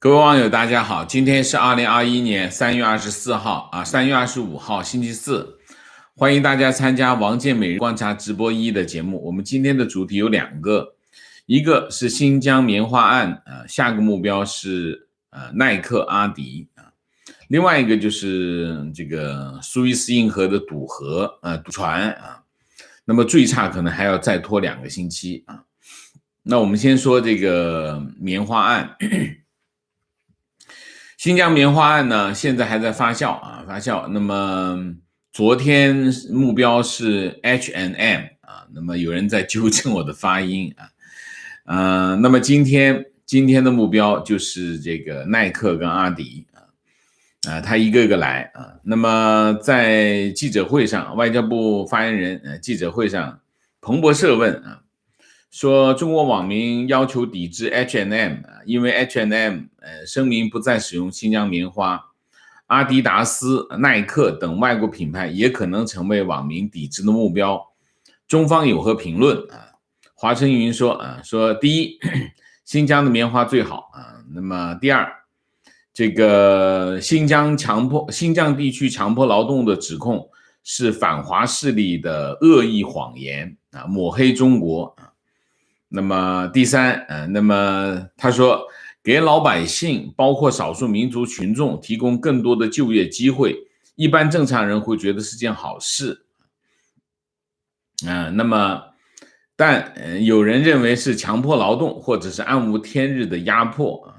各位网友，大家好，今天是2021年3月24号3月25号星期四，欢迎大家参加王健每日观察直播1的节目。我们今天的主题有两个，一个是新疆棉花案，下个目标是耐克、阿迪另外一个就是这个苏伊士运河的堵船那么最差可能还要再拖2个星期那我们先说这个棉花案。新疆棉花案呢，现在还在发酵。那么昨天目标是 H&M 那么有人在纠正我的发音那么今天的目标就是这个耐克跟阿迪他一个个来那么在记者会上，外交部发言人记者会上，彭博社问说中国网民要求抵制 H&M， 因为 H&M 声明不再使用新疆棉花，阿迪达斯、耐克等外国品牌也可能成为网民抵制的目标。中方有何评论华春莹说第一，新疆的棉花最好那么第二，这个新疆地区强迫劳动的指控是反华势力的恶意谎言抹黑中国那么第三那么他说给老百姓包括少数民族群众提供更多的就业机会，一般正常人会觉得是件好事那么但有人认为是强迫劳动或者是暗无天日的压迫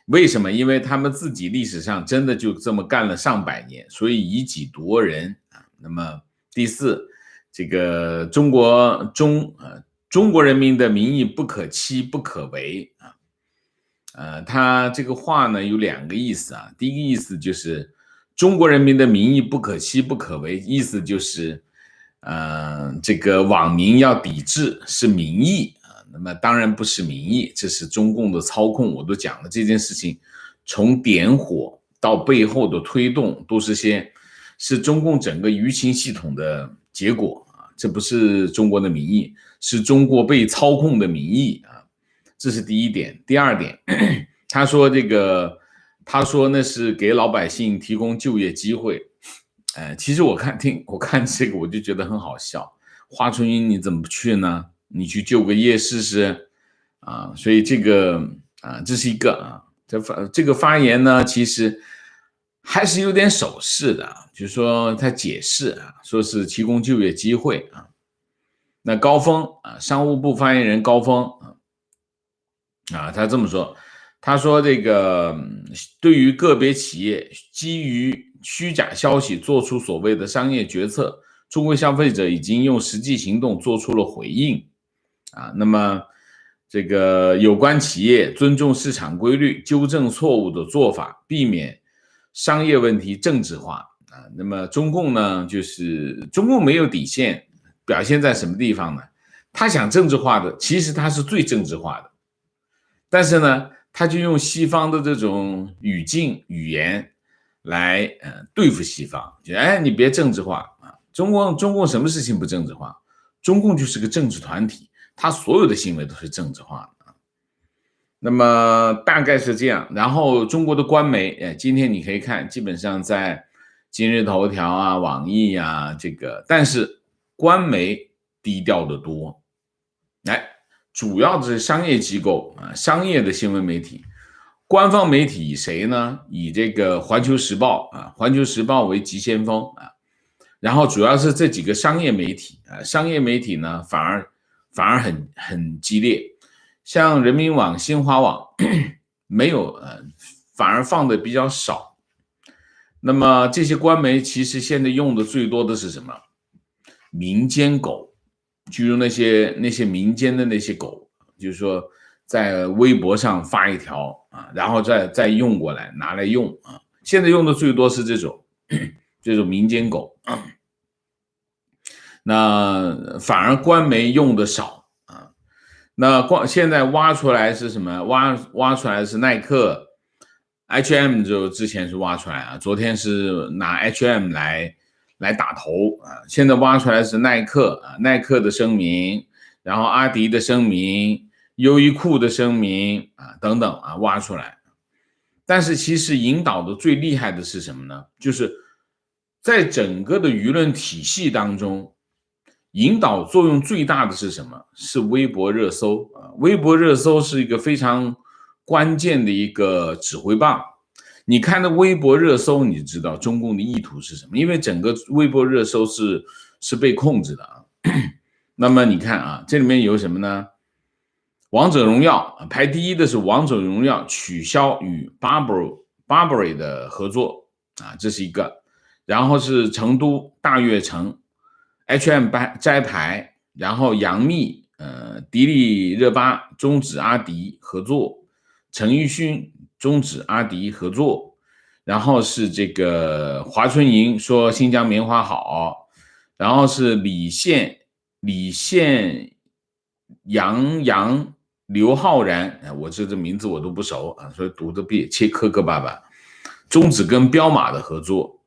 为什么？因为他们自己历史上真的就这么干了上百年，所以以己夺人那么第四，这个中国人民的民意不可欺不可为他这个话呢有2个意思第一个意思就是中国人民的民意不可欺不可为，意思就是这个网民要抵制是民意那么当然不是民意，这是中共的操控。我都讲了这件事情，从点火到背后的推动都是中共整个舆情系统的结果这不是中国的民意，是中国被操控的民意这是第一点。第二点，他说那是给老百姓提供就业机会其实我看这个我就觉得很好笑。华春莹你怎么不去呢？你去就个业试试所以这个这是一个这个发言呢其实还是有点手势的就是说他解释说是提供就业机会那高峰商务部发言人高峰他这么说，他说这个对于个别企业基于虚假消息做出所谓的商业决策，中国消费者已经用实际行动做出了回应那么这个有关企业尊重市场规律，纠正错误的做法，避免商业问题政治化那么中共呢，就是中共没有底线，表现在什么地方呢？他想政治化的，其实他是最政治化的，但是呢，他就用西方的这种语言来对付西方，就你别政治化中共什么事情不政治化？中共就是个政治团体，他所有的行为都是政治化的那么大概是这样。然后中国的官媒今天你可以看，基本上在今日头条网易这个，但是官媒低调的多主要的是商业机构商业的新闻媒体。官方媒体以谁呢？以这个环球时报环球时报为急先锋然后主要是这几个商业媒体商业媒体呢反而很激烈，像人民网、新华网没有反而放的比较少。那么这些官媒其实现在用的最多的是什么？民间狗，就用那些民间的那些狗，就是说在微博上发一条然后再用过来拿来用现在用的最多是这种民间狗那反而官媒用的少那现在挖出来是什么？挖出来是耐克 H&M 就之前是挖出来昨天是拿 H&M 来打头现在挖出来是耐克的声明，然后阿迪的声明，优衣库的声明等等挖出来但是其实引导的最厉害的是什么呢？就是在整个的舆论体系当中，引导作用最大的是什么？是微博热搜啊！微博热搜是一个非常关键的一个指挥棒。你看那微博热搜，你就知道中共的意图是什么，因为整个微博热搜是被控制的啊。那么你看啊，这里面有什么呢？王者荣耀排第一的是王者荣耀取消与 Burberry 的合作啊，这是一个。然后是成都大悦城 H&M 摘牌，然后杨幂迪丽热巴终止阿迪合作，陈奕迅终止阿迪合作，然后是这个华春莹说新疆棉花好，然后是李现杨刘昊然，我这名字我都不熟啊，所以读的磕磕巴巴，终止跟彪马的合作。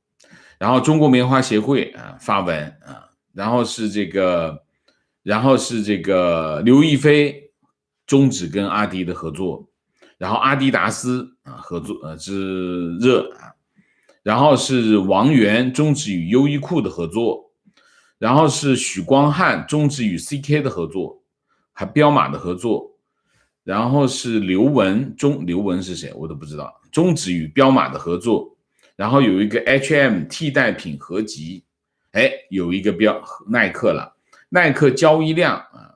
然后中国棉花协会啊发文啊，然后是这个刘亦菲终止跟阿迪的合作，然后阿迪达斯啊合作之热啊，然后是王源终止与优衣库的合作，然后是许光汉终止与 CK 的合作，还彪马的合作，然后是刘雯是谁我都不知道，终止与彪马的合作。然后有一个 H&M 替代品合集，有一个耐克了，耐克交易量啊，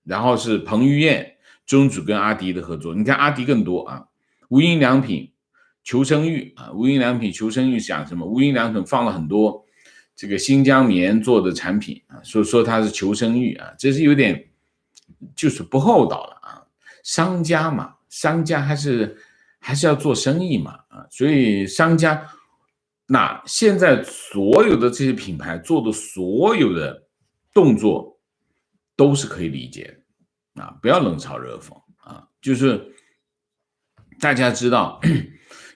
然后是彭于晏终止跟阿迪的合作，你看阿迪更多啊，无印良品求生欲啊，无印良品求生欲想什么？无印良品放了很多这个新疆棉做的产品啊，说它是求生欲啊，这是有点就是不厚道了啊，商家嘛，商家还是要做生意嘛啊，所以商家。那现在所有的这些品牌做的所有的动作都是可以理解的啊，不要冷嘲热讽啊，就是大家知道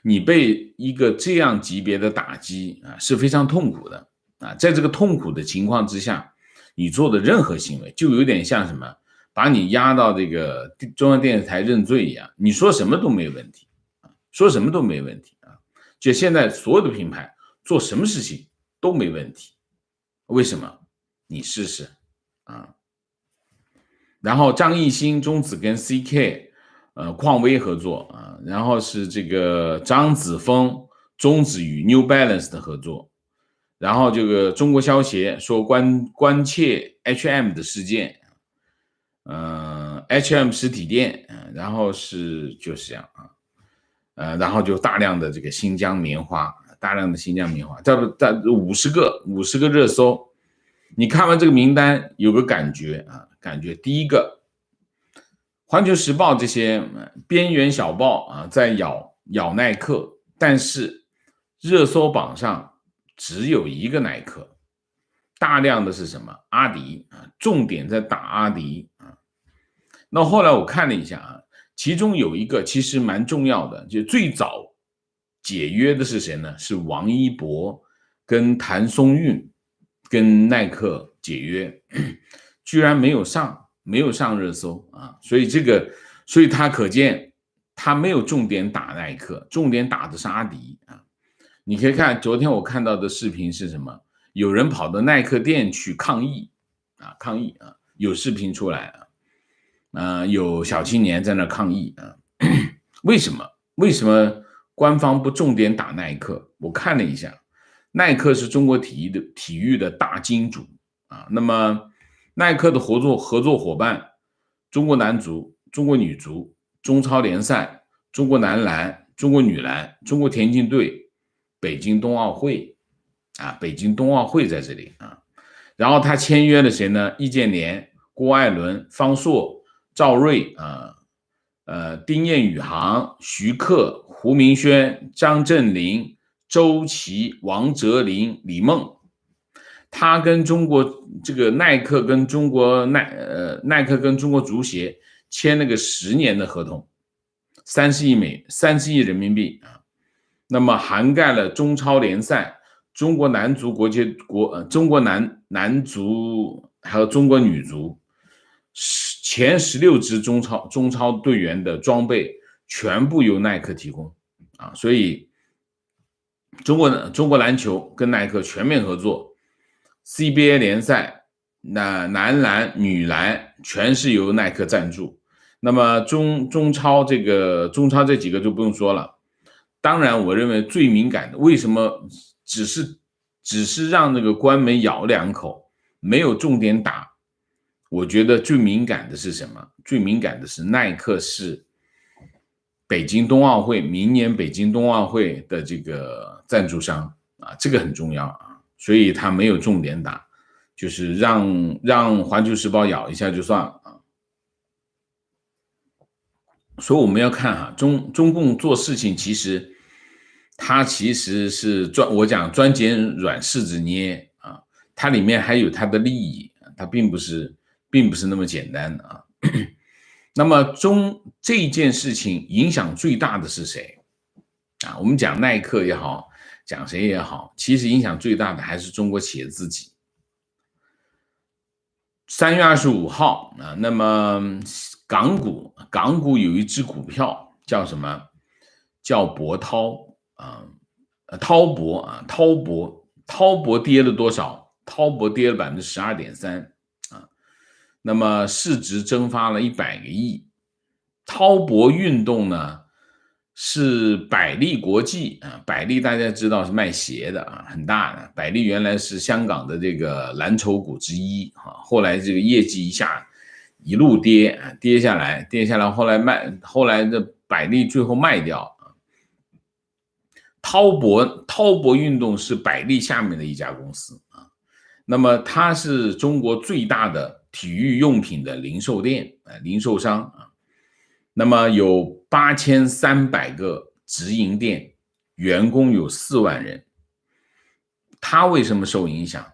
你被一个这样级别的打击啊是非常痛苦的啊，在这个痛苦的情况之下，你做的任何行为就有点像什么，把你押到这个中央电视台认罪一样，你说什么都没问题啊，说什么都没问题。就现在所有的品牌做什么事情都没问题，为什么？你试试啊。然后张艺兴终止跟 CK 匡威合作啊，然后是这个张子枫终止与 New Balance 的合作，然后这个中国消协说关切 H&M 的事件，H&M 实体店，然后是就是这样啊。然后就大量的这个新疆棉花，这50个热搜，你看完这个名单有个感觉啊，第一个，环球时报这些边缘小报啊在咬耐克，但是热搜榜上只有一个耐克，大量的是什么？阿迪啊，重点在打阿迪啊。那后来我看了一下啊。其中有一个其实蛮重要的，就最早解约的是谁呢？是王一博跟谭松韵跟耐克解约，居然没有上热搜啊！所以他可见他没有重点打耐克，重点打的是阿迪啊！你可以看昨天我看到的视频是什么？有人跑到耐克店去抗议啊，有视频出来啊。有小青年在那抗议啊，为什么官方不重点打耐克？我看了一下，耐克是中国体育的大金主啊。那么耐克的合作伙伴，中国男足、中国女足、中超联赛、中国男篮、中国女篮、中国田径队、北京冬奥会啊，北京冬奥会在这里啊。然后他签约了谁呢？易建联、郭艾伦、方硕。赵睿丁彦雨航、徐克、胡明轩、张镇麟、周琦、王哲林、李梦，他跟中国这个耐克跟中国耐克跟中国足协签了个10年的合同，30亿人民币啊，那么涵盖了中超联赛、中国男足中国男足还有中国女足。前16支中超队员的装备全部由耐克提供所以中国篮球跟耐克全面合作 ，CBA 联赛男篮、女篮全是由耐克赞助。那么中超这几个就不用说了。当然，我认为最敏感的，为什么只是让那个官媒咬2口，没有重点打？我觉得最敏感的是什么？最敏感的是耐克是明年北京冬奥会的这个赞助商这个很重要所以他没有重点打，就是让环球时报咬一下就算了所以我们要看中共做事情，它其实是我讲专捡软柿子捏它里面还有它的利益，它并不是那么简单的那么这件事情影响最大的是谁我们讲耐克也好，讲谁也好，其实影响最大的还是中国企业自己。3月25号那么港股有一只股票叫什么？叫博涛滔博跌了多少？滔博跌了 12.3%那么市值蒸发了100个亿。滔博运动呢是百利国际百利大家知道是卖鞋的很大的，百利原来是香港的这个蓝筹股之一后来这个业绩一路跌下来，后来的百利最后卖掉滔博运动是百利下面的一家公司那么它是中国最大的体育用品的零售商那么有8300个直营店，员工有4万人。它为什么受影响？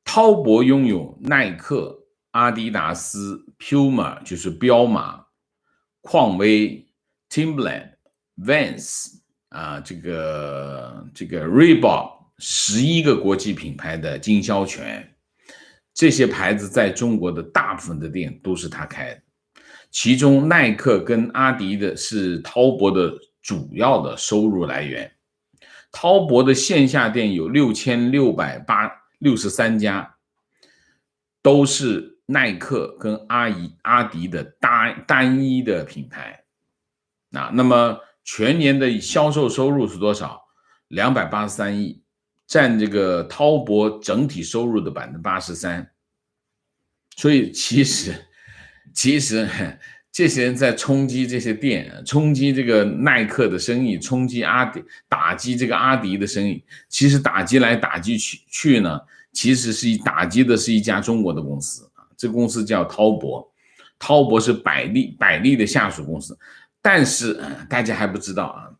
滔博拥有耐克、阿迪达斯、Puma 就是彪马、匡威、Timberland、Vans 这个 Reebok 11个国际品牌的经销权，这些牌子在中国的大部分的店都是他开的。其中耐克跟阿迪的是滔博的主要的收入来源。滔博的线下店有6663家，都是耐克跟阿迪的单一的品牌那么全年的销售收入是多少？283亿，占这个滔博整体收入的 83%。所以其实这些人在冲击这些店，冲击这个耐克的生意，打击这个阿迪的生意，其实打击来打击去呢，其实打击的是一家中国的公司这个公司叫滔博，滔博是百利的下属公司。但是大家还不知道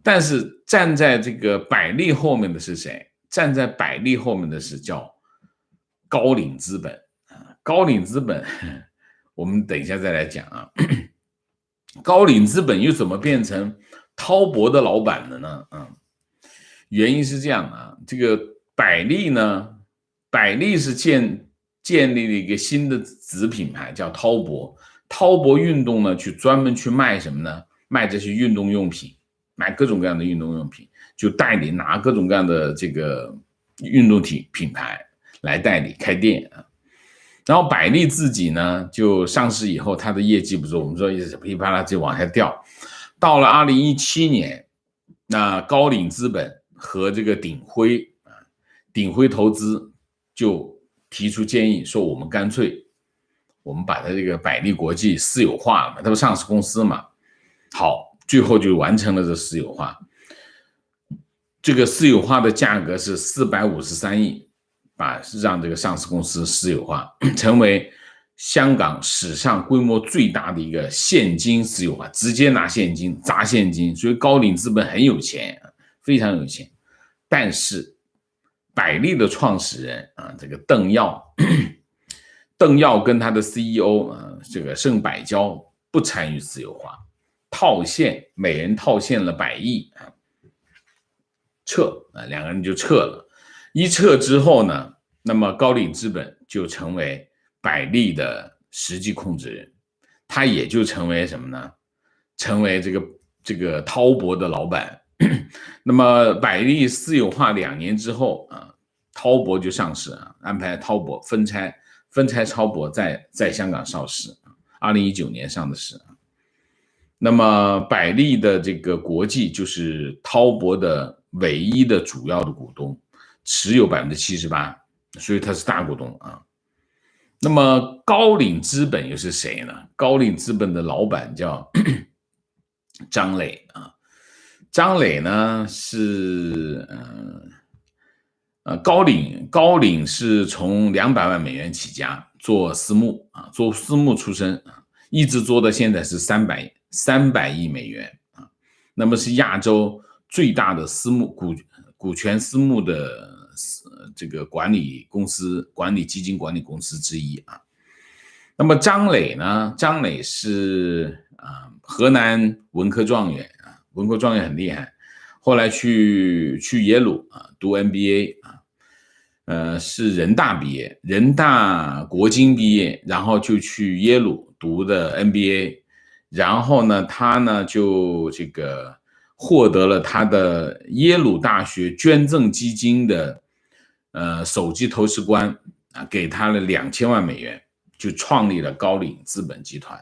但是站在这个百利后面的是谁？站在百利后面的是叫高瓴资本高瓴资本我们等一下再来讲高瓴资本又怎么变成滔博的老板了呢原因是这样这个百利呢，百利是建立了一个新的子品牌叫滔博，滔博运动呢专门去卖什么呢？卖这些运动用品，买各种各样的运动用品，就代理拿各种各样的这个运动品牌来代理开店然后百利自己呢就上市以后，它的业绩不是我们说一直噼里啪啦就往下掉。到了2017年，那高瓴资本和这个鼎晖投资就提出建议说，我们干脆我们把它这个百利国际私有化了嘛，它不上市公司嘛。好，最后就完成了这私有化。这个私有化的价格是453亿。让这个上市公司私有化，成为香港史上规模最大的一个现金私有化，直接拿现金砸现金，所以高瓴资本很有钱，非常有钱。但是百利的创始人这个邓耀跟他的 CEO 这个盛百娇不参与私有化，每人套现了100亿撤两个人就撤了。一撤之后呢，那么高瓴资本就成为百利的实际控制人，他也就成为什么呢？成为这个滔博的老板。那么百利私有化2年之后啊，滔博就上市啊，安排滔博分拆超博在香港上市，2019年上的市。那么百利的这个国际就是滔博的唯一的主要的股东，持有78%，所以他是大股东啊。那么高瓴资本又是谁呢？高瓴资本的老板叫张磊啊。张磊呢是高瓴是从200万美元起家做私募啊，做私募出身啊，一直做到现在是300亿美元啊。那么是亚洲最大的股权私募的这个基金管理公司之一啊。那么张磊呢？张磊是河南文科状元啊，文科状元很厉害，后来去耶鲁啊读 MBA 啊，是人大毕业，人大国经毕业，然后就去耶鲁读的 MBA， 然后呢，他呢就这个获得了他的耶鲁大学捐赠基金的首席投资官啊，给他了2000万美元。就创立了高瓴资本集团。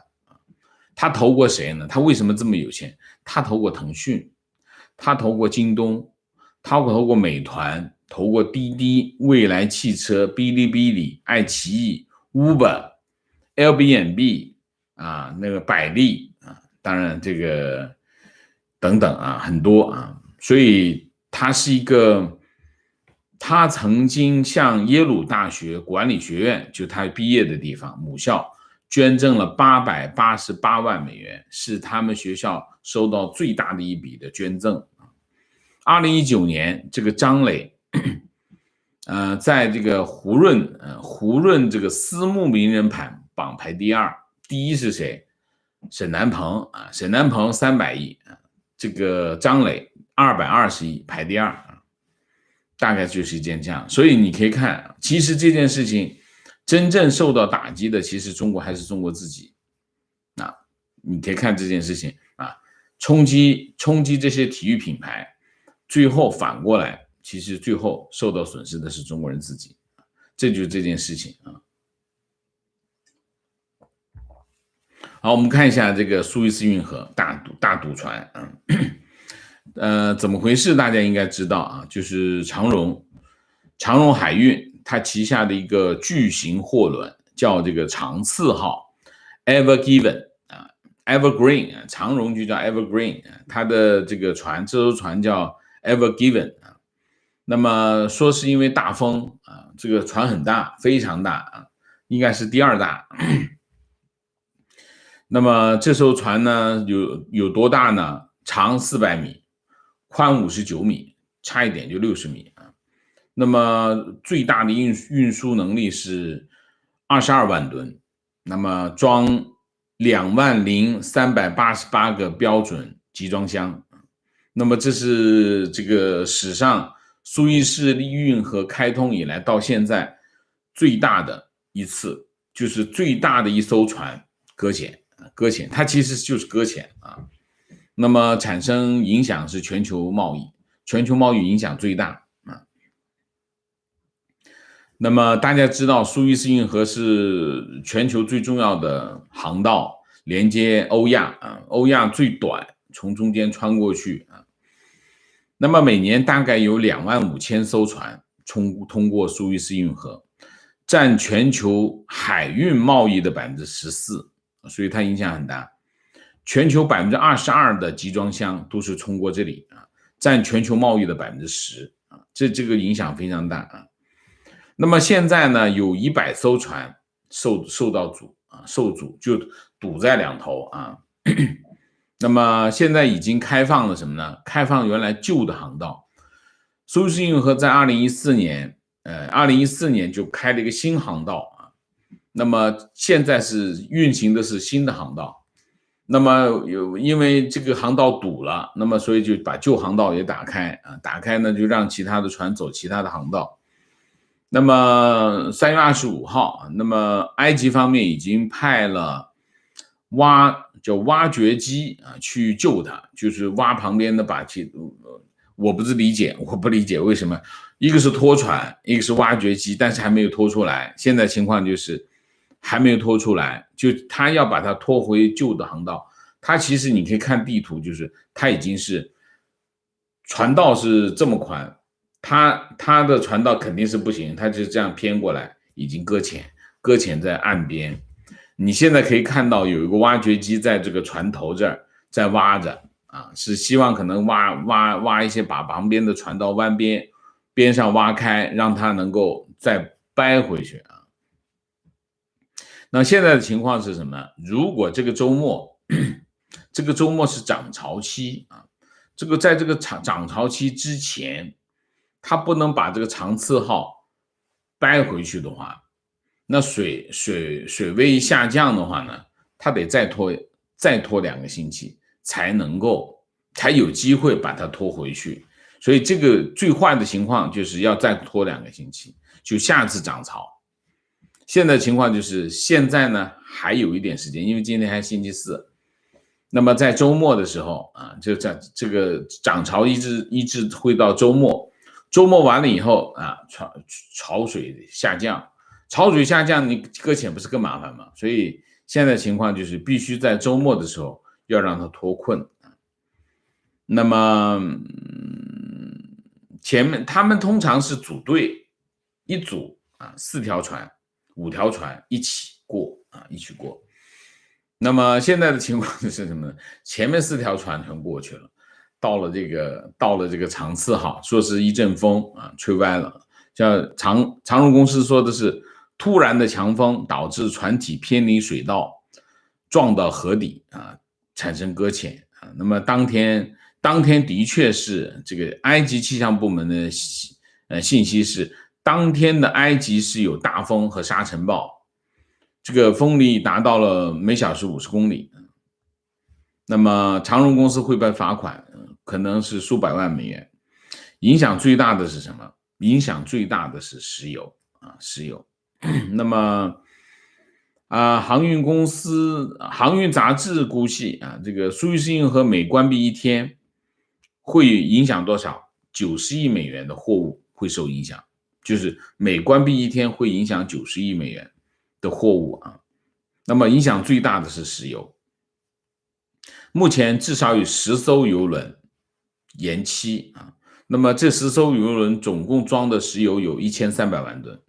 他投过谁呢？他为什么这么有钱？他投过腾讯，他投过京东，他投过美团，投过滴滴、蔚来汽车、哔哩哔哩、爱奇艺、Uber、Airbnb 啊，那个百利啊，当然这个等等啊，很多啊，所以他是一个。他曾经向耶鲁大学管理学院，就他毕业的地方母校，捐赠了888万美元，是他们学校收到最大的一笔的捐赠。2019年，这个张磊，在这个胡润这个私募名人榜排第2，第一是谁？沈南鹏啊，沈南鹏300亿啊，这个张磊220亿排第2。大概就是一件这样，所以你可以看，其实这件事情真正受到打击的，其实中国还是中国自己啊。你可以看这件事情啊，冲击这些体育品牌，最后反过来，其实最后受到损失的是中国人自己，这就是这件事情啊。好，我们看一下这个苏伊士运河大赌船啊。怎么回事？大家应该知道啊，就是长荣海运，它旗下的一个巨型货轮叫这个长次号 Evergreen 啊 ，Evergreen 啊，长荣就叫 Evergreen， 它的这艘船叫 Evergreen 啊。那么说是因为大风啊，这个船很大，非常大啊，应该是第2大。那么这艘船呢，有多大呢？长400米。宽59米，差一点就60米啊。那么最大的运输能力是22万吨，那么装20388个标准集装箱。那么这是这个史上苏伊士运河开通以来到现在最大的一次，就是最大的一艘船搁浅，它其实就是搁浅啊。那么产生影响是全球贸易影响最大啊。那么大家知道苏伊士运河是全球最重要的航道，连接欧亚啊，欧亚最短，从中间穿过去啊。那么每年大概有25000艘船通过苏伊士运河，占全球海运贸易的14%，所以它影响很大。全球22%的集装箱都是通过这里啊，占全球贸易的10%啊，这个影响非常大啊。那么现在呢，有100艘船受阻，就堵在2头啊。那么现在已经开放了什么呢？开放原来旧的航道。苏伊士运河在2014年就开了一个新航道啊。那么现在是运行的是新的航道。那么因为这个航道堵了，那么所以就把旧航道也打开啊，打开呢就让其他的船走其他的航道。那么3月25号，那么埃及方面已经派了挖掘机啊去救它，就是挖旁边的把气。我不理解为什么一个是拖船，一个是挖掘机，但是还没有拖出来。现在情况就是还没有拖出来，就他要把它拖回旧的航道。它其实你可以看地图，就是它已经是船道是这么宽，它的船道肯定是不行，它就是这样偏过来，已经搁浅在岸边。你现在可以看到有一个挖掘机在这个船头这儿在挖着啊，是希望可能挖一些，把旁边的船道湾边上挖开，让它能够再掰回去啊。那现在的情况是什么？如果这个周末是涨潮期啊，在这个涨潮期之前，它不能把这个长次号掰回去的话，那水位下降的话呢，它得再拖2个星期才有机会把它拖回去。所以这个最坏的情况就是要再拖2个星期，就下次涨潮。现在情况就是现在呢还有一点时间，因为今天还星期四。那么在周末的时候啊，就在这个涨潮一直会到周末，周末完了以后啊，潮水下降，你搁浅不是更麻烦吗？所以现在情况就是必须在周末的时候要让它脱困。那么前面他们通常是组队，一组啊4条船、5条船一起过。那么现在的情况是什么呢？前面4条船全过去了，到了这个长次号，说是一阵风啊吹歪了，像长荣公司说的是突然的强风导致船体偏离水道，撞到河底啊，产生搁浅啊。那么当天的确是这个埃及气象部门的信息是，当天的埃及是有大风和沙尘暴。这个风力达到了每小时50公里，那么长荣公司会被罚款，可能是数百万美元。影响最大的是什么？影响最大的是石油。那么航运杂志估计啊，这个苏伊士运河每关闭一天会影响多少？90亿美元的货物会受影响，就是每关闭一天会影响90亿美元的货物啊。那么影响最大的是石油，目前至少有10艘油轮延期啊。那么这10艘油轮总共装的石油有1300万吨。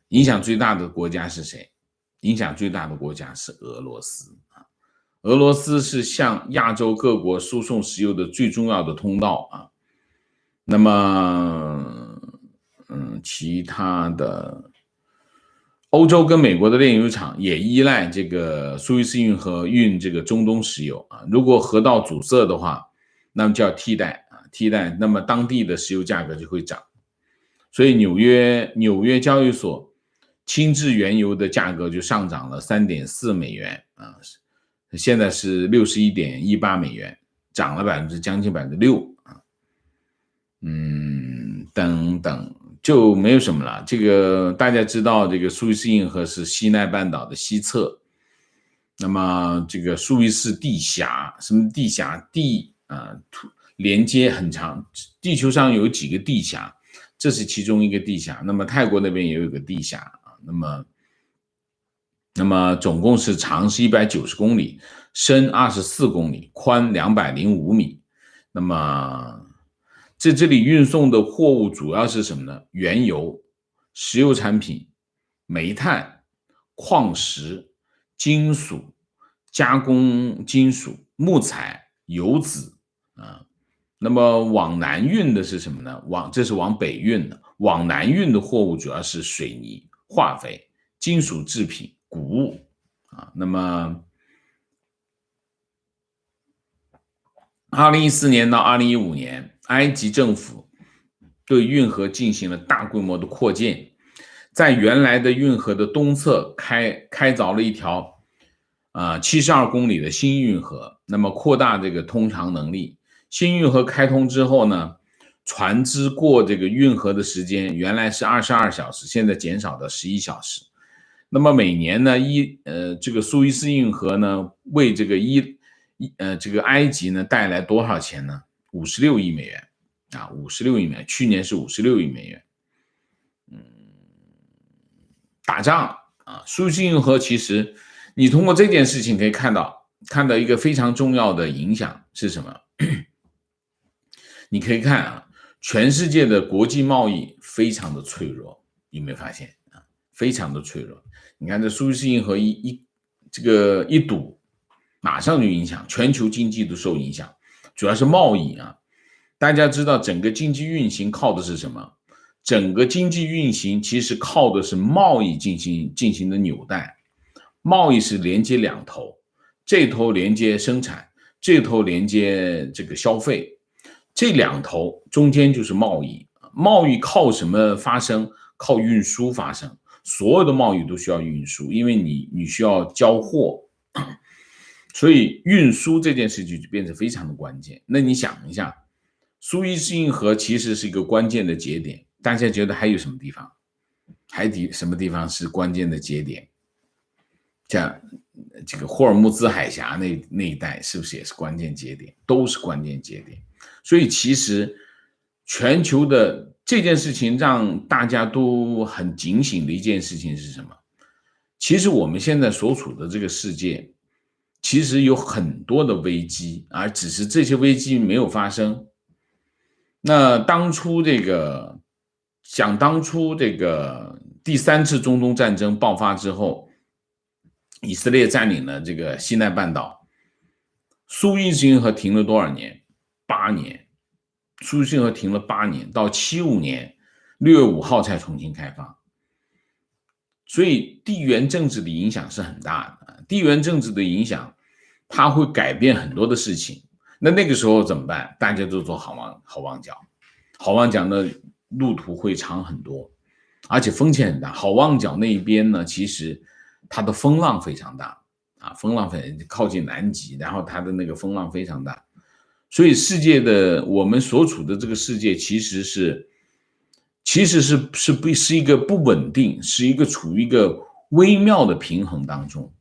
影响最大的国家是谁？影响最大的国家是俄罗斯啊。俄罗斯是向亚洲各国输送石油的最重要的通道啊。那么其他的欧洲跟美国的炼油厂也依赖这个苏伊士运河运这个中东石油啊。如果河道阻塞的话，那么就要替代，那么当地的石油价格就会涨。所以纽约交易所轻质原油的价格就上涨了 3.4 美元啊，现在是 61.18 美元，涨了将近 6% 啊。等等就没有什么了。这个大家知道，这个苏伊士运河是西奈半岛的西侧。那么这个苏伊士地峡，什么地峡？连接很长，地球上有几个地峡，这是其中一个地峡。那么泰国那边也有一个地峡啊。那么总共是长是190公里，深24公里，宽205米。那么这里运送的货物主要是什么呢？原油、石油产品、煤炭、矿石、金属、加工金属、木材、油脂啊。那么往南运的是什么呢？这是往北运的。往南运的货物主要是水泥、化肥、金属制品、谷物啊。那么2014年到2015年，埃及政府对运河进行了大规模的扩建，在原来的运河的东侧开凿了一条72公里的新运河，那么扩大这个通航能力。新运河开通之后呢，船只过这个运河的时间原来是22小时，现在减少到11小时。那么每年呢，这个苏伊士运河呢，为这个这个埃及呢带来多少钱呢？56亿美元啊，56亿美元，去年是56亿美元。打仗啊，苏伊士运河其实你通过这件事情可以看到一个非常重要的影响是什么？你可以看啊，全世界的国际贸易非常的脆弱，有没有发现啊？非常的脆弱。你看这苏伊士运河一堵，马上就影响全球经济都受影响，主要是贸易啊。大家知道整个经济运行靠的是什么？整个经济运行其实靠的是贸易进行的纽带，贸易是连接两头，这头连接生产，这头连接这个消费，这两头中间就是贸易。贸易靠什么发生？靠运输发生，所有的贸易都需要运输，因为你需要交货，所以运输这件事情就变得非常的关键。那你想一下，苏伊士运河其实是一个关键的节点，大家觉得还有什么地方？什么地方是关键的节点？像这个霍尔木兹海峡那一带是不是也是关键节点？都是关键节点。所以其实全球的这件事情让大家都很警醒的一件事情是什么？其实我们现在所处的这个世界其实有很多的危机，而只是这些危机没有发生。那当初这个第3次中东战争爆发之后，以色列占领了这个西奈半岛，苏伊士运河停了多少年？8年。苏伊士运河停了8年，到75年6月5号才重新开放。所以地缘政治的影响是很大的，地缘政治的影响它会改变很多的事情。那个时候怎么办？大家都做好望角，好望角的路途会长很多，而且风险很大。好望角那一边呢，其实它的风浪非常大啊，风浪靠近南极，然后它的那个风浪非常大。所以我们所处的这个世界其实是一个不稳定，是一个处于一个微妙的平衡当中。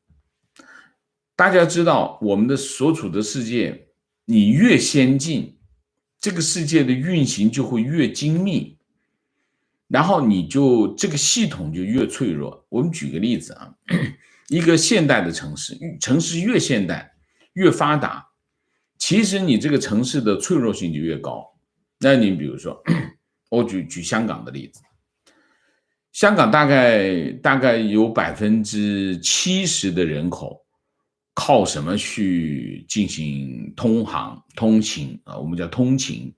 大家知道我们所处的世界，你越先进，这个世界的运行就会越精密，然后这个系统就越脆弱。我们举个例子啊，一个现代的城市越现代越发达，其实你这个城市的脆弱性就越高。那你比如说我举香港的例子，香港大概有70%的人口靠什么去进行通勤啊？我们叫通勤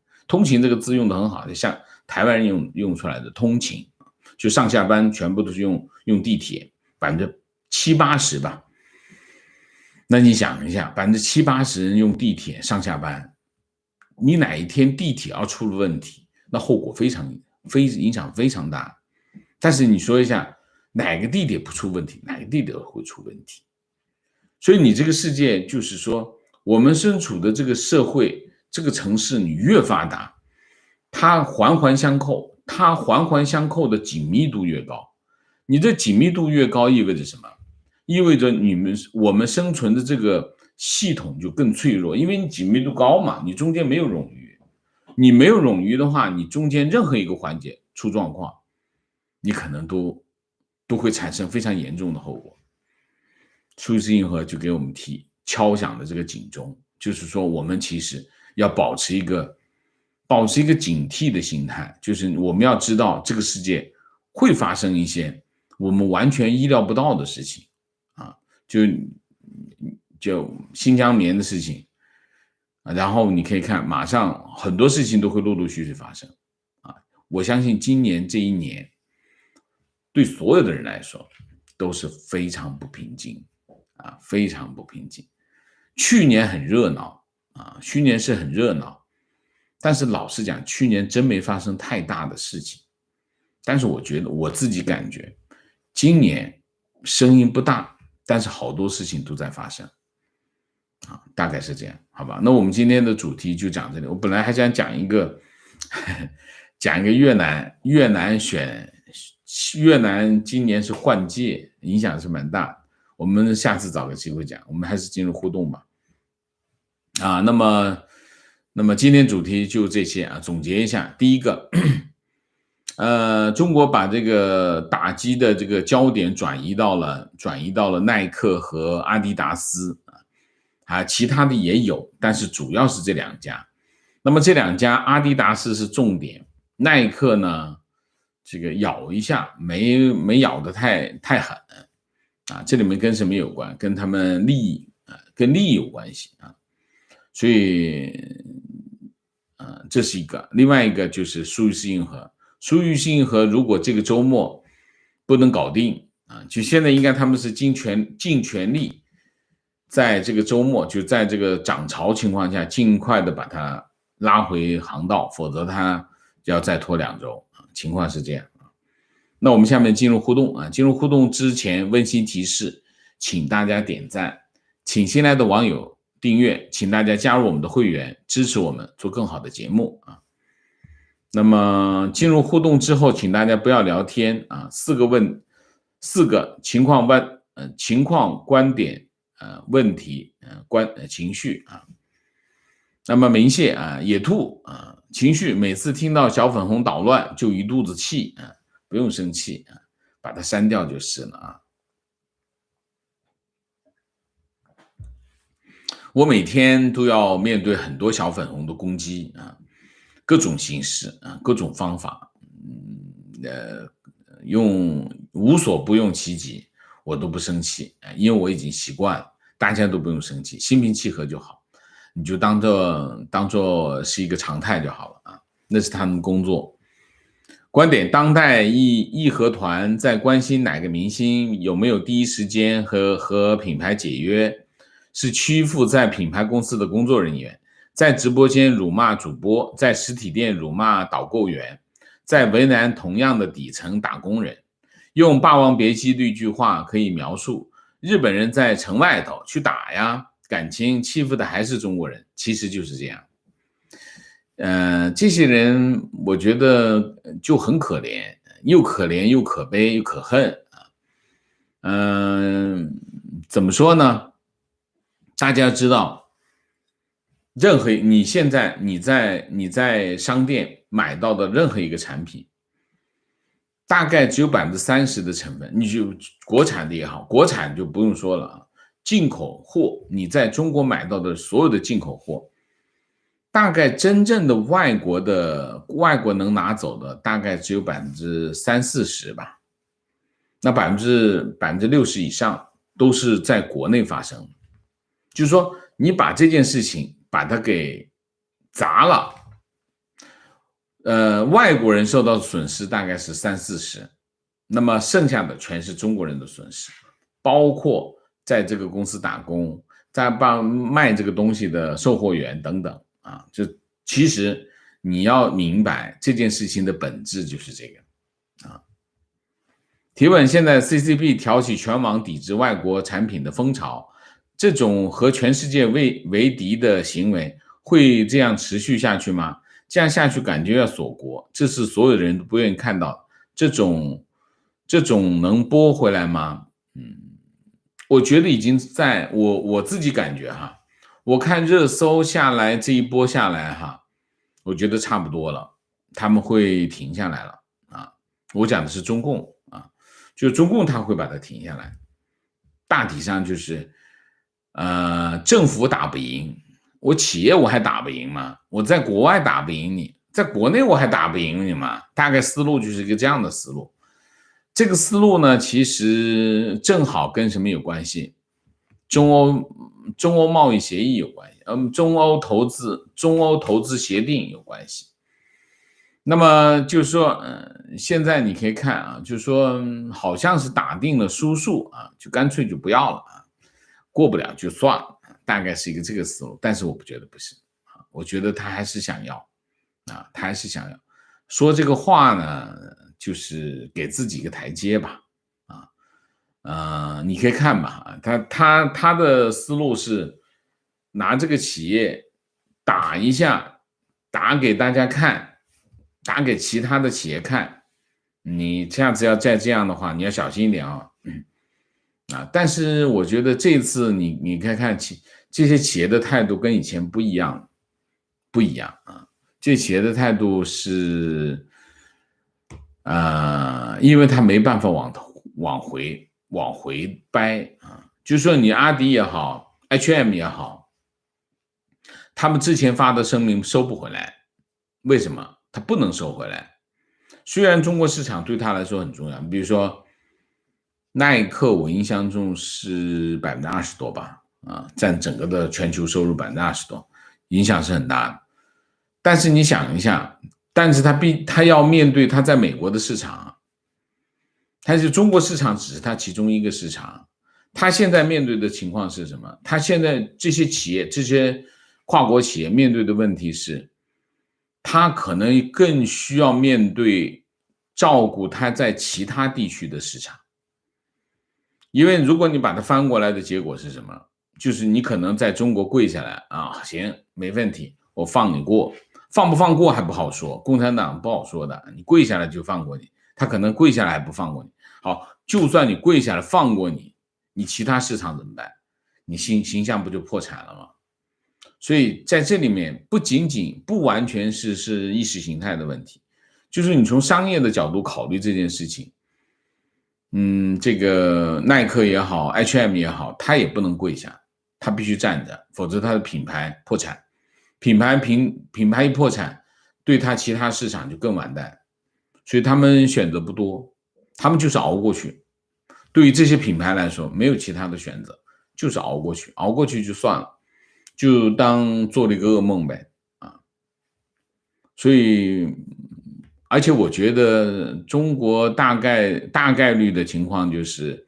这个字用的很好，就像台湾人用出来的通勤，就上下班全部都是用地铁，70%-80%吧。那你想一下，70%-80%人用地铁上下班，你哪一天地铁要出了问题，那后果影响非常大。但是你说一下，哪个地铁不出问题，哪个地铁会出问题？所以你这个世界就是说，我们身处的这个社会，这个城市，你越发达，它环环相扣的紧密度越高。你这紧密度越高，意味着什么？意味着我们生存的这个系统就更脆弱，因为你紧密度高嘛，你中间没有冗余。你没有冗余的话，你中间任何一个环节出状况，你可能都会产生非常严重的后果。苏伊士运河就给我们敲响了这个警钟，就是说我们其实要保持一个警惕的心态，就是我们要知道这个世界会发生一些我们完全意料不到的事情啊，就新疆棉的事情，然后你可以看马上很多事情都会陆陆续续发生啊。我相信今年这一年对所有的人来说都是非常不平静啊，非常不平静。去年很热闹啊，去年是很热闹，但是老实讲，去年真没发生太大的事情。但是我觉得我自己感觉，今年声音不大，但是好多事情都在发生啊，大概是这样，好吧？那我们今天的主题就讲这里。我本来还想讲一个越南越南今年是换届，影响是蛮大的。我们下次找个机会讲，我们还是进入互动吧。那么今天主题就这些啊，总结一下。第一个，中国把这个打击的这个焦点转移到了耐克和阿迪达斯其他的也有，但是主要是这两家。那么这两家，阿迪达斯是重点，耐克呢，这个咬一下没咬得太狠这里面跟什么有关？跟他们利益跟利益有关系所以这是一个。另外一个就是苏伊士运河，苏伊士运河如果这个周末不能搞定就现在应该他们是尽全力在这个周末，就在这个涨潮情况下，尽快的把它拉回航道，否则它要再拖2周情况是这样那我们下面进入互动进入互动之前温馨提示，请大家点赞，请新来的网友订阅，请大家加入我们的会员，支持我们做更好的节目那么进入互动之后，请大家不要聊天4个情况观点问题情绪那么明谢野兔情绪每次听到小粉红捣乱就一肚子气不用生气把它删掉就是了我每天都要面对很多小粉红的攻击各种形式各种方法用无所不用其极，我都不生气因为我已经习惯了，大家都不用生气，心平气和就好，你就当做是一个常态就好了那是他们工作。观点：当代义和团在关心哪个明星有没有第一时间和品牌解约，是屈服在品牌公司的工作人员，在直播间辱骂主播，在实体店辱骂导购员，在为难同样的底层打工人。用《霸王别姬》的一句话可以描述：日本人在城外头去打呀，感情欺负的还是中国人，其实就是这样。这些人我觉得就很可怜，又可怜又可悲又可恨怎么说呢？大家知道，任何你现在你在商店买到的任何一个产品，大概只有30%的成分，你就国产的也好，国产就不用说了进口货，你在中国买到的所有的进口货。大概真正的外国能拿走的大概只有30-40%吧，那60%以上都是在国内发生。就是说你把这件事情把它给砸了，外国人受到的损失大概是30-40%，那么剩下的全是中国人的损失，包括在这个公司打工，在卖这个东西的售货员等等。就其实你要明白这件事情的本质就是这个提问：现在 CCP 挑起全网抵制外国产品的风潮，这种和全世界为敌的行为会这样持续下去吗？这样下去感觉要锁国，这是所有人都不愿意看到的。这种能拨回来吗？我觉得已经在我自己感觉我看热搜下来这一波下来我觉得差不多了，他们会停下来了我讲的是中共就中共他会把它停下来，大体上就是政府打不赢，我企业我还打不赢吗？我在国外打不赢你，在国内我还打不赢你吗？大概思路就是一个这样的思路。这个思路呢，其实正好跟什么有关系？中欧贸易协议有关系，中欧投资协定有关系。那么就是说，现在你可以看就是说好像是打定了输数就干脆就不要了过不了就算了，大概是一个这个思路。但是我不觉得不是我觉得他还是想要他还是想要说这个话呢，就是给自己一个台阶吧你可以看吧他的思路是拿这个企业打一下，打给大家看，打给其他的企业看你下次要再这样的话，你要小心一点啊。但是我觉得这次你看看这些企业的态度跟以前不一样，不一样啊。这企业的态度是，因为他没办法往回掰啊。就是说你阿迪也好，H&M 也好，他们之前发的声明收不回来，为什么？他不能收回来。虽然中国市场对他来说很重要，比如说耐克，我印象中是20%多吧，占整个的全球收入20%多，影响是很大的。但是你想一下，但是他要面对他在美国的市场，但是中国市场只是他其中一个市场。他现在面对的情况是什么？他现在这些企业，这些跨国企业面对的问题是，他可能更需要面对照顾他在其他地区的市场。因为如果你把它翻过来的结果是什么？就是你可能在中国跪下来啊，行，没问题，我放你过，放不放过还不好说，共产党不好说的，你跪下来就放过你，他可能跪下来还不放过你。好，就算你跪下来放过你，你其他市场怎么办？你形象不就破产了吗？所以在这里面不完全是意识形态的问题，就是你从商业的角度考虑这件事情。这个耐克也好 ，H&M 也好，他也不能跪下，他必须站着，否则他的品牌破产。品牌一破产，对他其他市场就更完蛋。所以他们选择不多，他们就是熬过去。对于这些品牌来说，没有其他的选择，就是熬过去，熬过去就算了，就当做了一个噩梦呗啊。所以而且我觉得中国大概率的情况就是，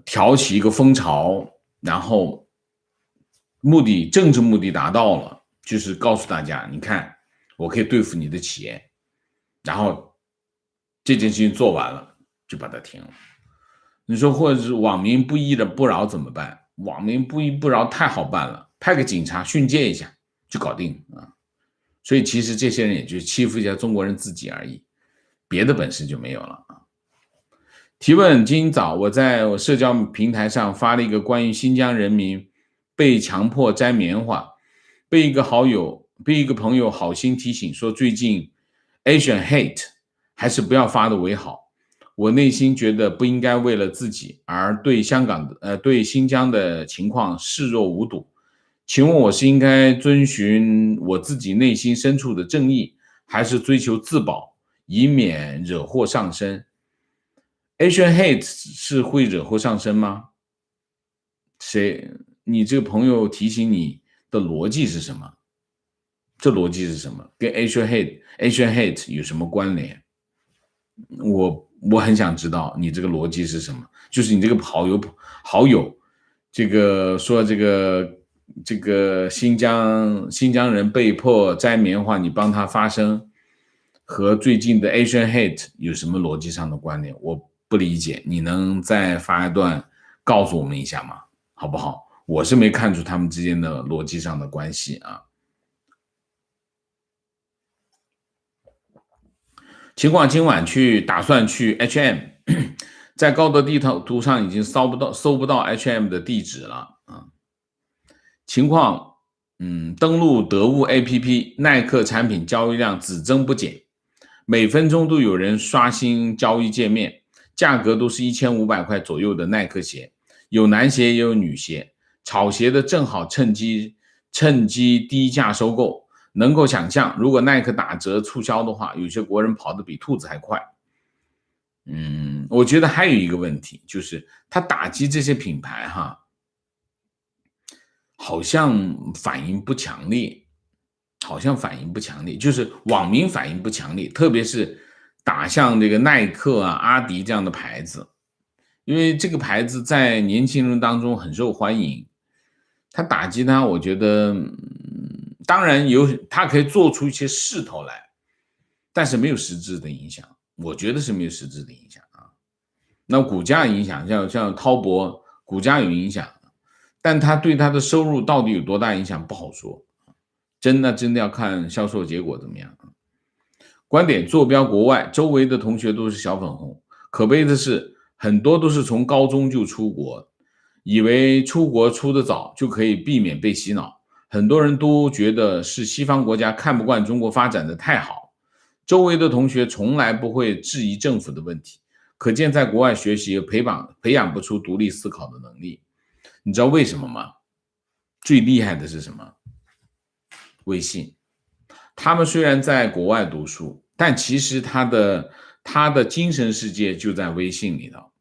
挑起一个风潮，然后政治目的达到了，就是告诉大家，你看我可以对付你的企业，然后这件事情做完了就把它停了。你说或者是网民不依的不饶怎么办？网民不依不饶太好办了，派个警察训诫一下就搞定啊。所以其实这些人也就欺负一下中国人自己而已，别的本事就没有了啊。提问：今早我在我社交平台上发了一个关于新疆人民被强迫摘棉花，被一个朋友好心提醒说最近 Asian hate 还是不要发的为好。我内心觉得不应该为了自己而对对新疆的情况视若无睹。请问我是应该遵循我自己内心深处的正义，还是追求自保，以免惹祸上身？ Asian hate 是会惹祸上身吗？你这个朋友提醒你的逻辑是什么？这逻辑是什么？跟 Asian hate 有什么关联？我很想知道你这个逻辑是什么。就是你这个好友这个说这个新疆人被迫摘棉花，你帮他发声，和最近的 Asian hate 有什么逻辑上的关联？我不理解，你能再发一段告诉我们一下吗？好不好？我是没看出他们之间的逻辑上的关系啊。尽管今晚打算去 H&M， 在高德地图上已经搜不到 H&M 的地址了啊。情况，登录得物 APP， 耐克产品交易量只增不减，每分钟都有人刷新交易界面，价格都是1500块左右的耐克鞋，有男鞋也有女鞋，炒鞋的正好趁机低价收购。能够想象，如果耐克打折促销的话，有些国人跑得比兔子还快。我觉得还有一个问题，就是他打击这些品牌好像反应不强烈，就是网民反应不强烈，特别是打向这个耐克啊、阿迪这样的牌子，因为这个牌子在年轻人当中很受欢迎。他打击他，我觉得，当然他可以做出一些势头来，但是没有实质的影响，我觉得是没有实质的影响啊。那股价影响，像滔博股价有影响，但他对他的收入到底有多大影响不好说，真的要看销售结果怎么样。观点坐标国外，周围的同学都是小粉红。可悲的是，很多都是从高中就出国，以为出国出得早就可以避免被洗脑。很多人都觉得是西方国家看不惯中国发展的太好，周围的同学从来不会质疑政府的问题，可见在国外学习培养不出独立思考的能力。你知道为什么吗？最厉害的是什么？微信。他们虽然在国外读书，但其实他的精神世界就在微信里头，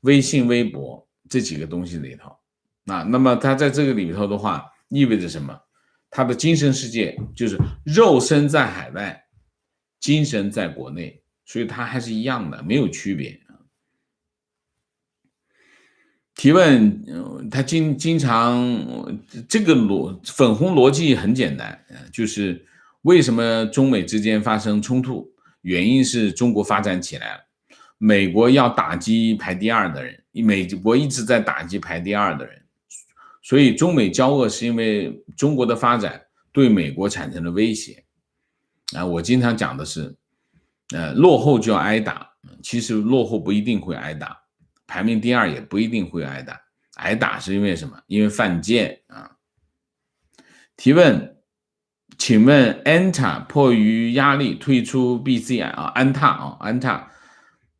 微信、微博这几个东西里头。那么他在这个里头的话，意味着什么？他的精神世界就是肉身在海外，精神在国内，所以他还是一样的，没有区别。提问，他经常这个粉红逻辑很简单，就是为什么中美之间发生冲突？原因是中国发展起来了，美国要打击排第二的人，美国一直在打击排第二的人，所以中美交恶是因为中国的发展对美国产生了威胁。我经常讲的是，落后就要挨打，其实落后不一定会挨打。排名第二也不一定会挨打，挨打是因为什么？因为犯贱啊。提问，请问安踏迫于压力退出 BCI 啊，安踏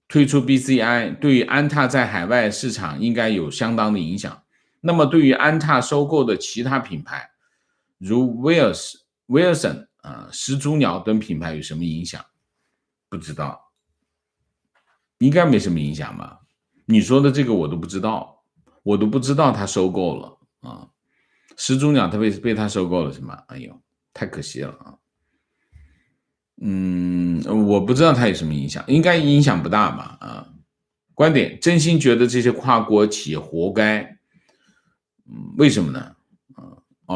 退出 BCI， 对于安踏在海外市场应该有相当的影响。那么对于安踏收购的其他品牌，如 Wilson 始祖鸟等品牌有什么影响？不知道，应该没什么影响吧？你说的这个我都不知道，他收购了啊，始祖鸟他被他收购了是吗？哎呦，太可惜了啊。我不知道他有什么影响，应该影响不大吧？啊，观点，真心觉得这些跨国企业活该。为什么呢？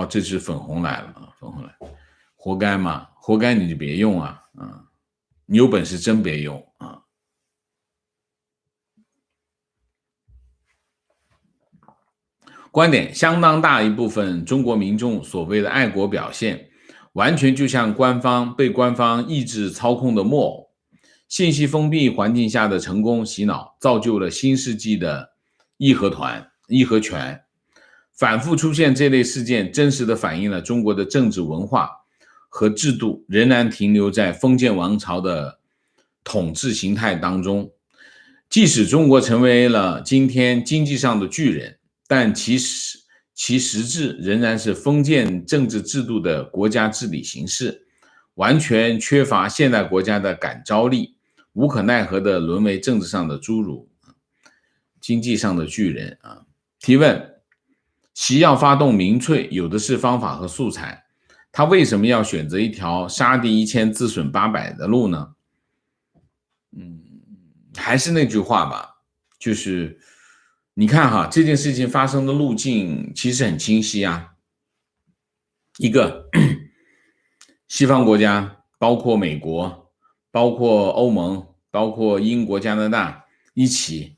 这是粉红来了啊，粉红来，活该嘛？活该你就别用啊，你有本事真别用啊。观点，相当大一部分中国民众所谓的爱国表现，完全就像被官方意志操控的木偶。信息封闭环境下的成功洗脑，造就了新世纪的义和拳。反复出现这类事件，真实的反映了中国的政治文化和制度仍然停留在封建王朝的统治形态当中。即使中国成为了今天经济上的巨人，但其实质仍然是封建政治制度的国家治理形式，完全缺乏现代国家的感召力，无可奈何的沦为政治上的侏儒，经济上的巨人啊。提问，习要发动民粹，有的是方法和素材，他为什么要选择一条杀敌1000自损800的路呢？还是那句话吧，就是你看哈，这件事情发生的路径其实很清晰啊。一个，西方国家，包括美国，包括欧盟，包括英国、加拿大，一起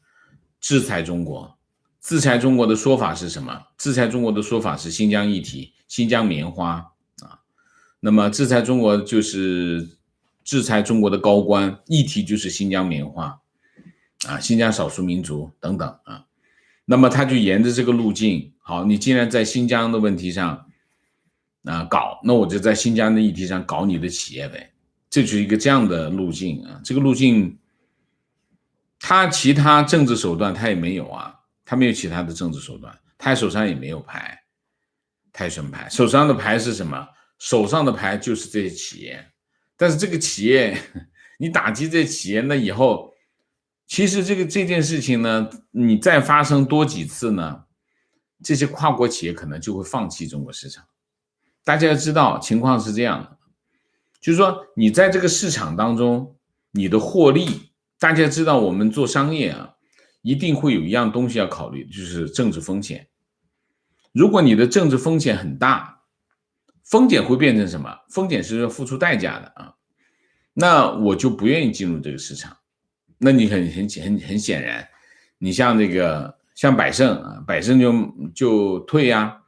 制裁中国。制裁中国的说法是什么？制裁中国的说法是新疆议题、新疆棉花啊。那么制裁中国就是制裁中国的高官，议题就是新疆棉花啊，新疆少数民族等等啊。那么他就沿着这个路径，好，你既然在新疆的问题上搞，那我就在新疆的议题上搞你的企业呗，这就是一个这样的路径啊。这个路径，他其他政治手段他也没有啊，他没有其他的政治手段，他手上也没有牌，他有什么牌？手上的牌是什么？手上的牌就是这些企业，但是这个企业，你打击这些企业，那以后。其实这件事情呢，你再发生多几次呢，这些跨国企业可能就会放弃中国市场。大家要知道情况是这样的，就是说你在这个市场当中，你的获利，大家知道我们做商业啊，一定会有一样东西要考虑，就是政治风险。如果你的政治风险很大，风险会变成什么？风险是要付出代价的啊，那我就不愿意进入这个市场。那你很显然，你像百胜啊，百胜就退呀，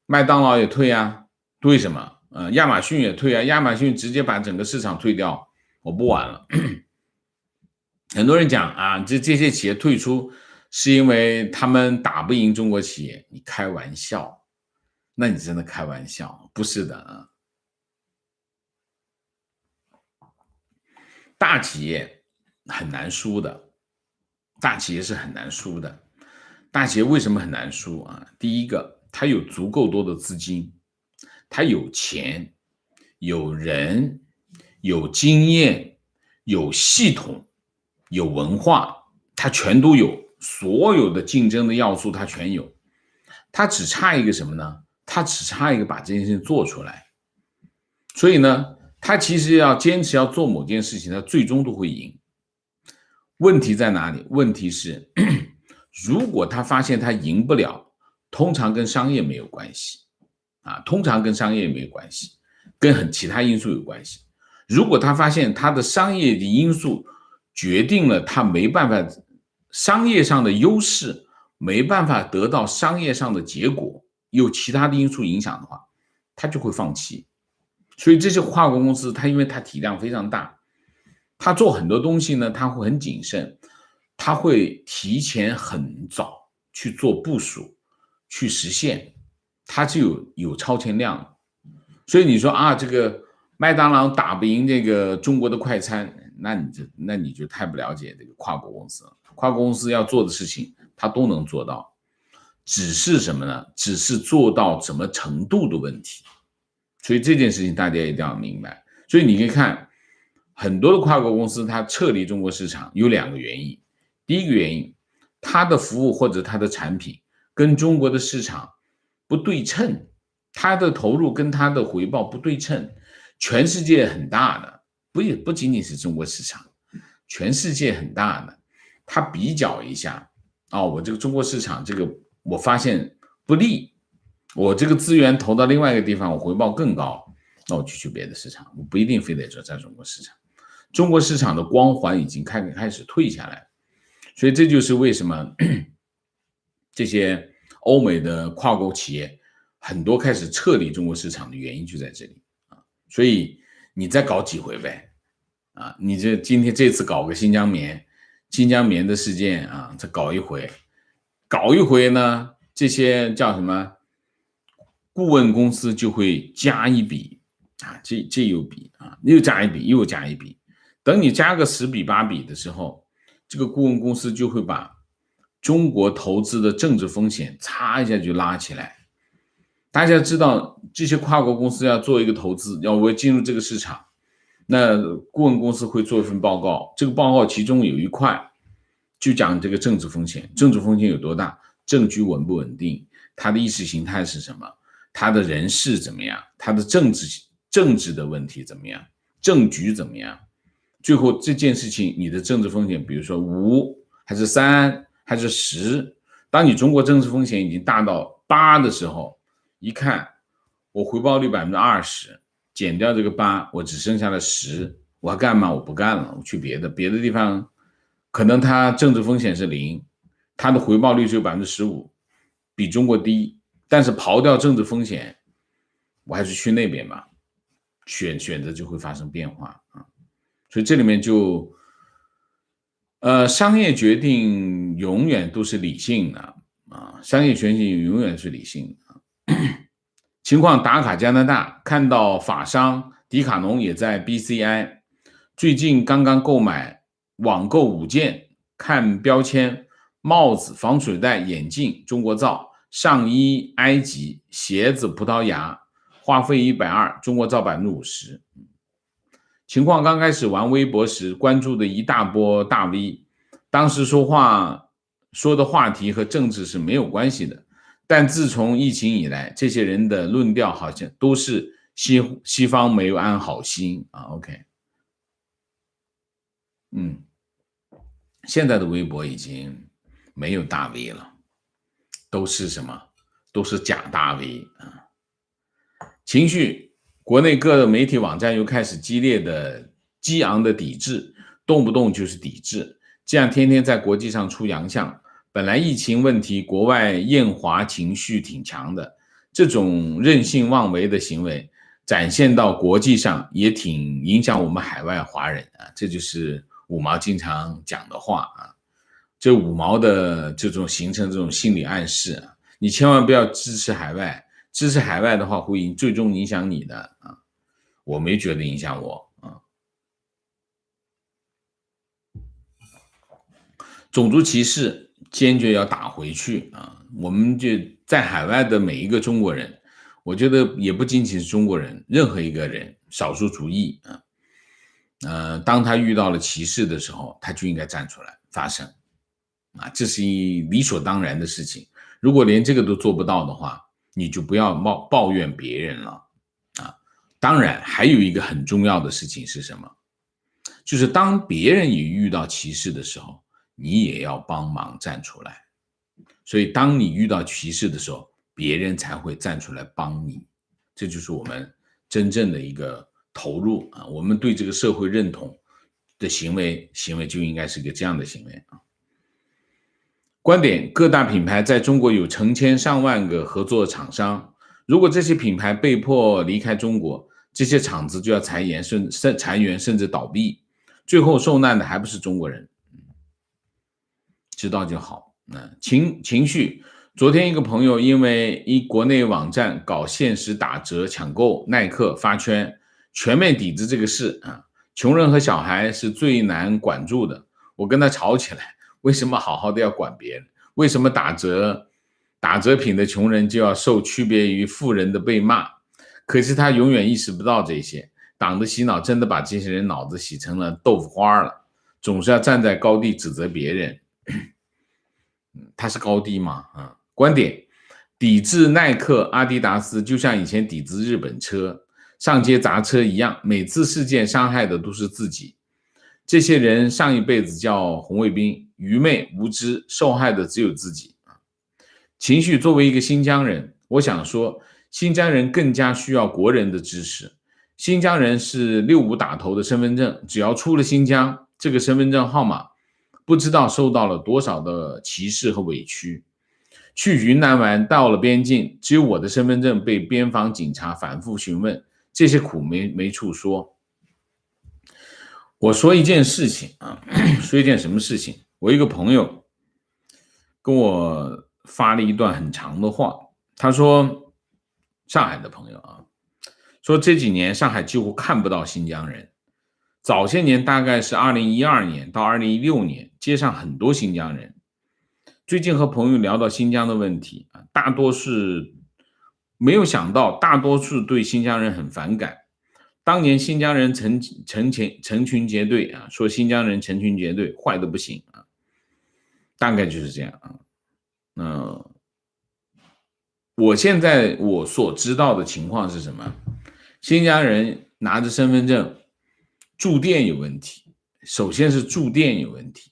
麦当劳也退呀，为什么？亚马逊也退啊，亚马逊直接把整个市场退掉，我不玩了。很多人讲啊，这些企业退出是因为他们打不赢中国企业，你开玩笑，那你真的开玩笑，不是的啊。大企业很难输的，大企业是很难输的。大企业为什么很难输啊？第一个，它有足够多的资金，它有钱，有人，有经验，有系统，有文化，它全都有，所有的竞争的要素它全有。它只差一个什么呢？它只差一个把这件事情做出来。所以呢，他其实要坚持要做某件事情，他最终都会赢。问题在哪里？问题是如果他发现他赢不了，通常跟商业没有关系啊，通常跟商业没有关系，跟其他因素有关系。如果他发现他的商业的因素决定了他没办法，商业上的优势没办法得到商业上的结果，有其他的因素影响的话，他就会放弃。所以这些跨国公司，它因为它体量非常大，它做很多东西呢，它会很谨慎，它会提前很早去做部署，去实现，它就有超前量。所以你说啊，这个麦当劳打不赢这个中国的快餐，那你就太不了解这个跨国公司了。跨国公司要做的事情，它都能做到，只是什么呢？只是做到什么程度的问题。所以这件事情大家一定要明白。所以你可以看很多的跨国公司，它撤离中国市场有2个原因。第一个原因，它的服务或者它的产品跟中国的市场不对称，它的投入跟它的回报不对称。全世界很大的，不仅仅是中国市场，全世界很大的，它比较一下，我这个中国市场这个我发现不利，我这个资源投到另外一个地方，我回报更高，那我就去别的市场，我不一定非得说在中国市场。中国市场的光环已经开始退下来，所以这就是为什么这些欧美的跨国企业很多开始撤离中国市场的原因就在这里啊。所以你再搞几回呗啊！你这次搞个新疆棉的事件啊，再搞一回呢，这些叫什么？顾问公司就会加一笔啊，这有笔啊，又加一笔，又加一笔。等你加个10笔8笔的时候，这个顾问公司就会把中国投资的政治风险擦一下就拉起来。大家知道，这些跨国公司要做一个投资，要进入这个市场，那顾问公司会做一份报告，这个报告其中有一块就讲这个政治风险，政治风险有多大，政局稳不稳定，它的意识形态是什么，他的人事怎么样？他的政治的问题怎么样？政局怎么样？最后这件事情，你的政治风险，比如说5还是3还是10，当你中国政治风险已经大到8的时候，一看我回报率20%，减掉这个8，我只剩下了10，我要干嘛？我不干了，我去别的地方，可能它政治风险是0，它的回报率只有15%，比中国低。但是刨掉政治风险，我还是去那边吧，选择就会发生变化啊。所以这里面就商业决定永远都是理性的啊，商业决定永远是理性的。情况打卡加拿大，看到法商迪卡侬也在 BCI， 最近刚刚购买网购5件，看标签，帽子、防水袋、眼镜中国造，上衣埃及，鞋子葡萄牙，花费120，中国造 50%。 情况刚开始玩微博时关注的一大波大 V， 当时说的话题和政治是没有关系的，但自从疫情以来，这些人的论调好像都是西方没有安好心啊。 OK， 现在的微博已经没有大 V 了，都是什么？都是假大 V 啊！情绪，国内各媒体网站又开始激昂的抵制，动不动就是抵制，这样天天在国际上出洋相。本来疫情问题，国外厌华情绪挺强的，这种任性妄为的行为，展现到国际上，也挺影响我们海外华人啊。这就是五毛经常讲的话啊。这五毛的这种形成这种心理暗示啊，你千万不要支持海外，支持海外的话会最终影响你的啊。我没觉得影响我啊。种族歧视坚决要打回去啊！我们就在海外的每一个中国人，我觉得也不仅仅是中国人，任何一个人，少数族裔啊，当他遇到了歧视的时候，他就应该站出来发声啊，这是一理所当然的事情。如果连这个都做不到的话，你就不要抱怨别人了啊。当然，还有一个很重要的事情是什么？就是当别人也遇到歧视的时候，你也要帮忙站出来。所以当你遇到歧视的时候，别人才会站出来帮你。这就是我们真正的一个投入啊，我们对这个社会认同的行为就应该是个这样的行为啊。观点：各大品牌在中国有成千上万个合作厂商，如果这些品牌被迫离开中国，这些厂子就要裁员甚至倒闭，最后受难的还不是中国人。知道就好。情绪，昨天一个朋友因为国内网站搞限时打折抢购，耐克发圈，全面抵制这个事啊。穷人和小孩是最难管住的，我跟他吵起来，为什么好好的要管别人？为什么打折品的穷人就要受区别于富人的被骂？可是他永远意识不到这些，党的洗脑真的把这些人脑子洗成了豆腐花了，总是要站在高地指责别人。他是高低吗？观点：抵制耐克、阿迪达斯，就像以前抵制日本车、上街砸车一样，每次事件伤害的都是自己。这些人上一辈子叫红卫兵，愚昧无知，受害的只有自己。情绪：作为一个新疆人，我想说，新疆人更加需要国人的支持。新疆人是65打头的身份证，只要出了新疆，这个身份证号码不知道受到了多少的歧视和委屈。去云南玩，到了边境，只有我的身份证被边防警察反复询问，这些苦没处说。我说一件事情啊，说一件什么事情？我一个朋友跟我发了一段很长的话，他说，上海的朋友啊，说这几年上海几乎看不到新疆人。早些年大概是2012年到2016年，街上很多新疆人。最近和朋友聊到新疆的问题啊，大多是没有想到，大多数对新疆人很反感。当年新疆人成群结队啊，说新疆人成群结队坏的不行啊，大概就是这样啊。我现在我所知道的情况是什么？新疆人拿着身份证住店有问题，首先是住店有问题，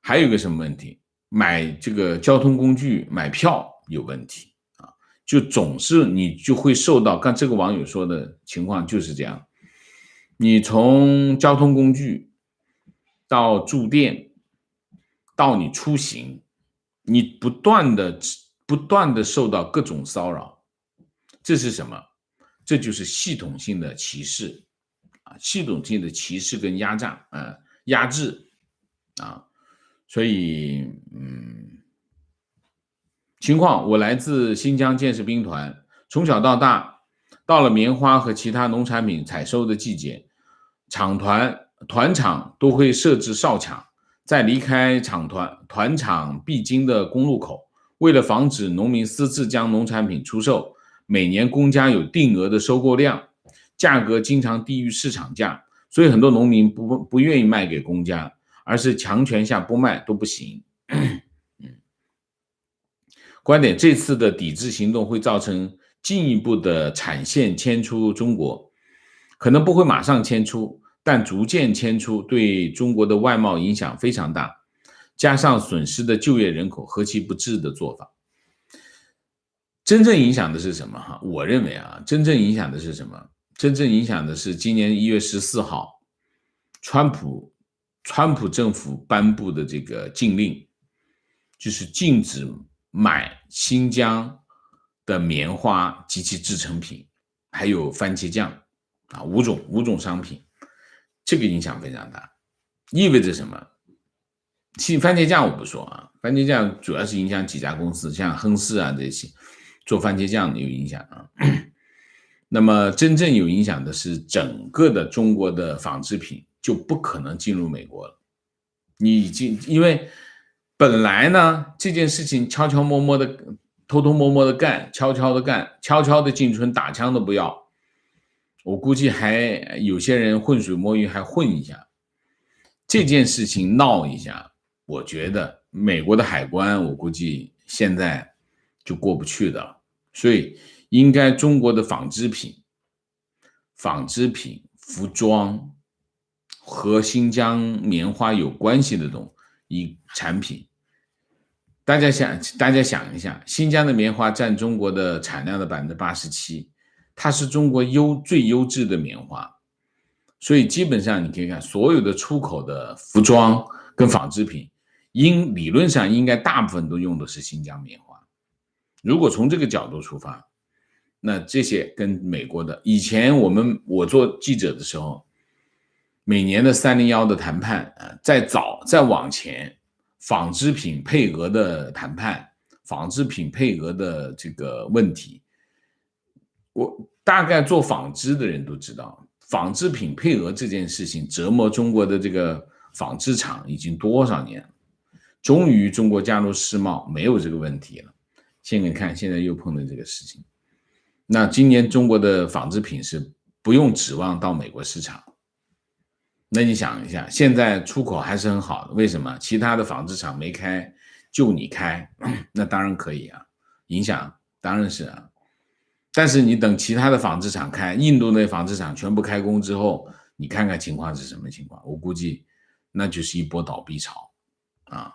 还有一个什么问题？买这个交通工具买票有问题啊，就总是你就会受到刚这个网友说的情况就是这样，你从交通工具到住店到你出行，你不断的受到各种骚扰，这是什么？这就是系统性的歧视啊，系统性的歧视跟压制啊。所以情况，我来自新疆建设兵团，从小到大，到了棉花和其他农产品采收的季节，团场都会设置哨卡，在离开团场必经的公路口，为了防止农民私自将农产品出售，每年公家有定额的收购量，价格经常低于市场价，所以很多农民不愿意卖给公家，而是强权下不卖都不行。观点：这次的抵制行动会造成进一步的产线迁出中国，可能不会马上迁出，但逐渐迁出对中国的外贸影响非常大，加上损失的就业人口，何其不智的做法。真正影响的是什么？我认为真正影响的是什么？真正影响的是今年1月14号，川普政府颁布的这个禁令，就是禁止买新疆的棉花及其制成品还有番茄酱啊，五种商品，这个影响非常大。意味着什么？其实番茄酱我不说啊，番茄酱主要是影响几家公司，像亨氏啊这些做番茄酱有影响啊。那么真正有影响的是整个的中国的纺织品就不可能进入美国了。你已经因为本来呢这件事情悄悄摸摸的、偷偷摸摸的干，悄悄的干，悄悄的进村，打枪都不要。我估计还有些人浑水摸鱼，还混一下。这件事情闹一下，我觉得美国的海关，我估计现在就过不去的了。所以，应该中国的纺织品、服装和新疆棉花有关系的产品，大家想一下，新疆的棉花占中国的产量的87%，它是中国最优质的棉花。所以基本上你可以看，所有的出口的服装跟纺织品，理论上应该大部分都用的是新疆棉花。如果从这个角度出发，那这些跟美国的以前我做记者的时候，每年的301的谈判再往前，纺织品配额的谈判，纺织品配额的这个问题，我大概做纺织的人都知道，纺织品配额这件事情折磨中国的这个纺织厂已经多少年了。终于中国加入世贸，没有这个问题了。现在看，现在又碰到这个事情。那今年中国的纺织品是不用指望到美国市场。那你想一下，现在出口还是很好的，为什么？其他的纺织厂没开，就你开，那当然可以啊，影响当然是啊。但是你等其他的纺织厂开，印度那纺织厂全部开工之后，你看看情况是什么情况？我估计那就是一波倒闭潮啊。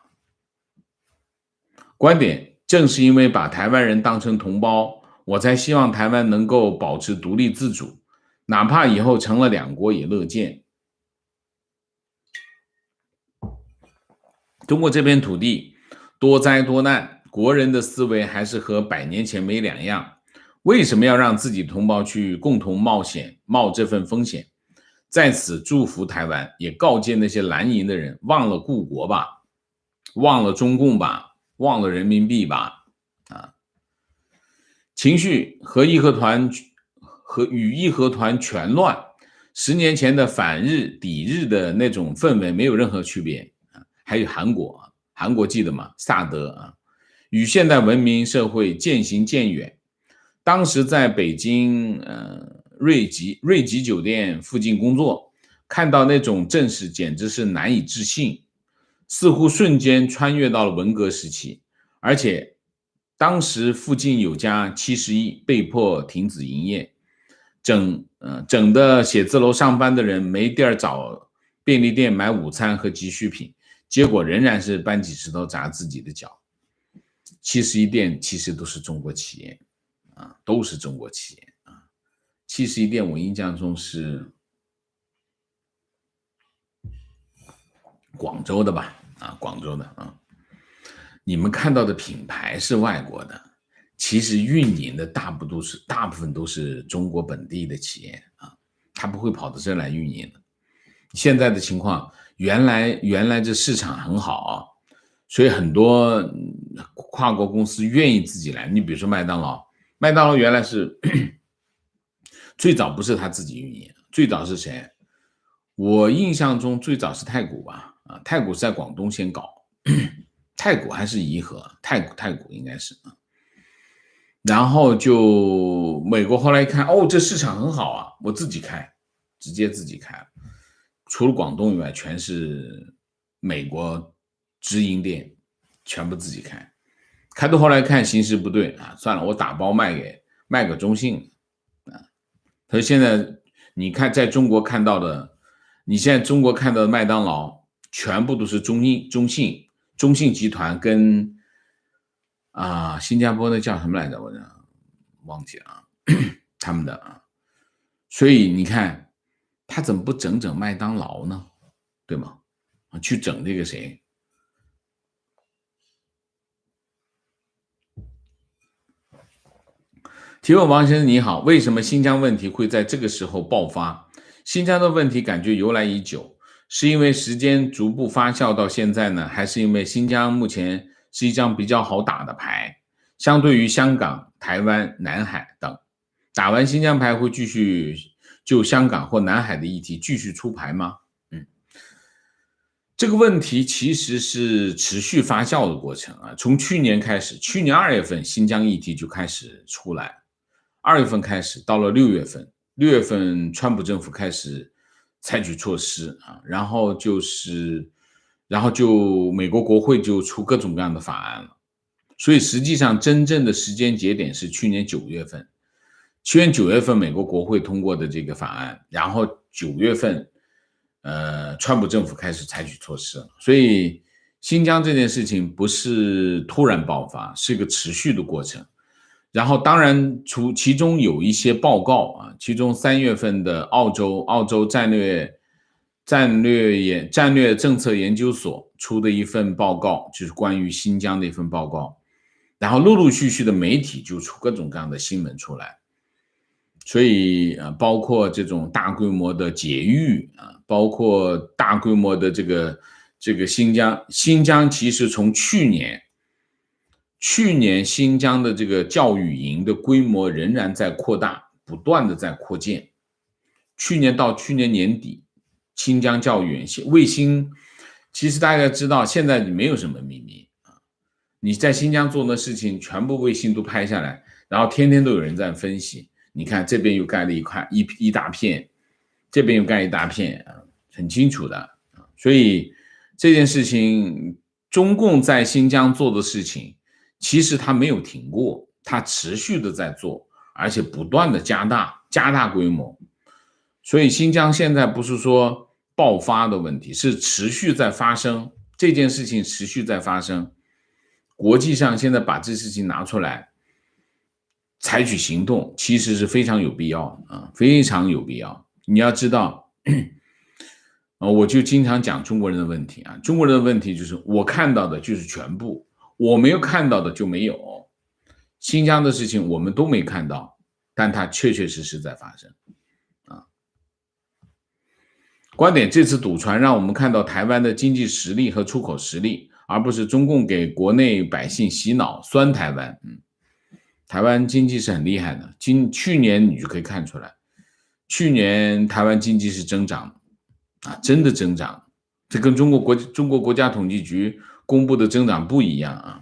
观点，正是因为把台湾人当成同胞，我才希望台湾能够保持独立自主，哪怕以后成了两国也乐见。中国这片土地多灾多难，国人的思维还是和100年前没两样。为什么要让自己同胞去共同冒这份风险？在此祝福台湾，也告诫那些蓝营的人，忘了故国吧，忘了中共吧，忘了人民币吧。情绪和义和团与义和团全乱，10年前的反日抵日的那种氛围没有任何区别。还有韩国记得吗？萨德啊，与现代文明社会渐行渐远。当时在北京瑞吉酒店附近工作，看到那种阵势简直是难以置信，似乎瞬间穿越到了文革时期。而且当时附近有家71被迫停止营业，整的写字楼上班的人没地儿找便利店买午餐和急需品，结果仍然是搬起石头砸自己的脚。71店其实都是中国企业啊，都是中国企业啊。71店我印象中是广州的吧？啊，广州的啊。你们看到的品牌是外国的，其实运营的大部分都是中国本地的企业啊，他不会跑到这来运营的。现在的情况，原来这市场很好啊，所以很多跨国公司愿意自己来。你比如说麦当劳原来是最早不是他自己运营，最早是谁？我印象中最早是太古吧，啊，太古是在广东先搞，太古还是颐和，太古应该是啊。然后就美国后来一看，哦，这市场很好啊，我自己开，直接自己开了。除了广东以外，全是美国直营店，全部自己开。开到后来看形势不对啊，算了，我打包卖给中信啊。他说现在你看在中国看到的，你现在中国看到的麦当劳，全部都是中信集团跟新加坡的叫什么来着？我忘记了啊，他们的啊。所以你看，他怎么不整麦当劳呢？对吗？去整这个谁？提问王先生你好，为什么新疆问题会在这个时候爆发？新疆的问题感觉由来已久，是因为时间逐步发酵到现在呢，还是因为新疆目前是一张比较好打的牌，相对于香港、台湾、南海等，打完新疆牌会继续就香港或南海的议题继续出牌吗？这个问题其实是持续发酵的过程啊，从去年开始，去年2月份新疆议题就开始出来，2月份开始，到了6月份，川普政府开始采取措施啊，然后就美国国会就出各种各样的法案了，所以实际上真正的时间节点是去年9月份，美国国会通过的这个法案，然后9月份。川普政府开始采取措施了，所以新疆这件事情不是突然爆发，是一个持续的过程。然后当然其中有一些报告啊，其中3月份的澳洲战略政策研究所出的一份报告，就是关于新疆的一份报告，然后陆陆续续的媒体就出各种各样的新闻出来。所以包括这种大规模的劫狱啊，包括大规模的这个新疆其实从去年新疆的这个教育营的规模仍然在扩大，不断的在扩建。去年到去年年底，新疆教育营卫星，其实大家知道现在没有什么秘密啊，你在新疆做的事情全部卫星都拍下来，然后天天都有人在分析。你看这边又盖了一大片，这边又盖一大片啊，很清楚的啊。所以这件事情，中共在新疆做的事情，其实它没有停过，它持续的在做，而且不断的加大规模。所以新疆现在不是说爆发的问题，是持续在发生，这件事情持续在发生。国际上现在把这事情拿出来。采取行动其实是非常有必要啊，非常有必要。你要知道，我就经常讲中国人的问题啊，中国人的问题就是我看到的就是全部，我没有看到的就没有。新疆的事情我们都没看到，但它确确实实在发生啊。观点这次堵船让我们看到台湾的经济实力和出口实力，而不是中共给国内百姓洗脑酸台湾。台湾经济是很厉害的，去年你就可以看出来，去年台湾经济是增长啊，真的增长，这跟中国国家统计局公布的增长不一样啊。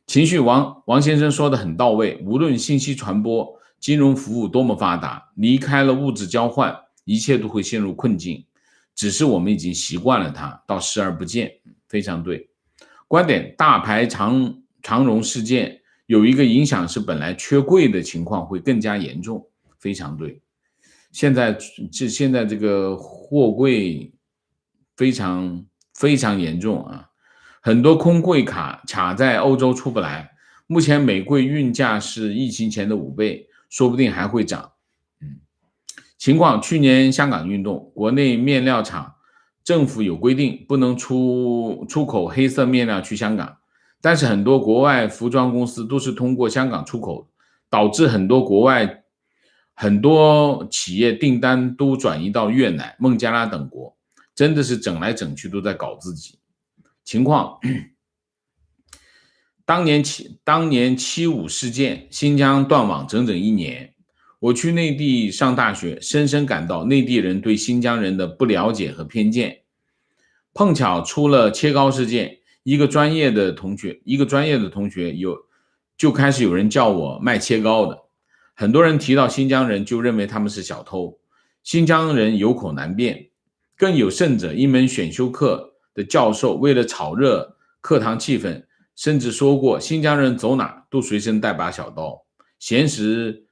情绪王先生说的很到位，无论信息传播、金融服务多么发达，离开了物质交换，一切都会陷入困境，只是我们已经习惯了它，到视而不见。非常对。观点大牌长荣事件有一个影响是本来缺柜的情况会更加严重，非常对。现在这个货柜非常严重啊，很多空柜卡在欧洲出不来，目前美柜运价是疫情前的5倍，说不定还会涨。情况去年香港运动，国内面料厂政府有规定不能出口黑色面料去香港。但是很多国外服装公司都是通过香港出口，导致很多企业订单都转移到越南、孟加拉等国，真的是整来整去都在搞自己。情况，当年7·5事件，新疆断网整整1年。我去内地上大学，深深感到内地人对新疆人的不了解和偏见。碰巧出了切糕事件。一个专业的同学就开始有人叫我卖切糕的，很多人提到新疆人就认为他们是小偷，新疆人有口难辩，更有甚者，一门选修课的教授为了炒热课堂气氛，甚至说过新疆人走哪都随身带把小刀，闲时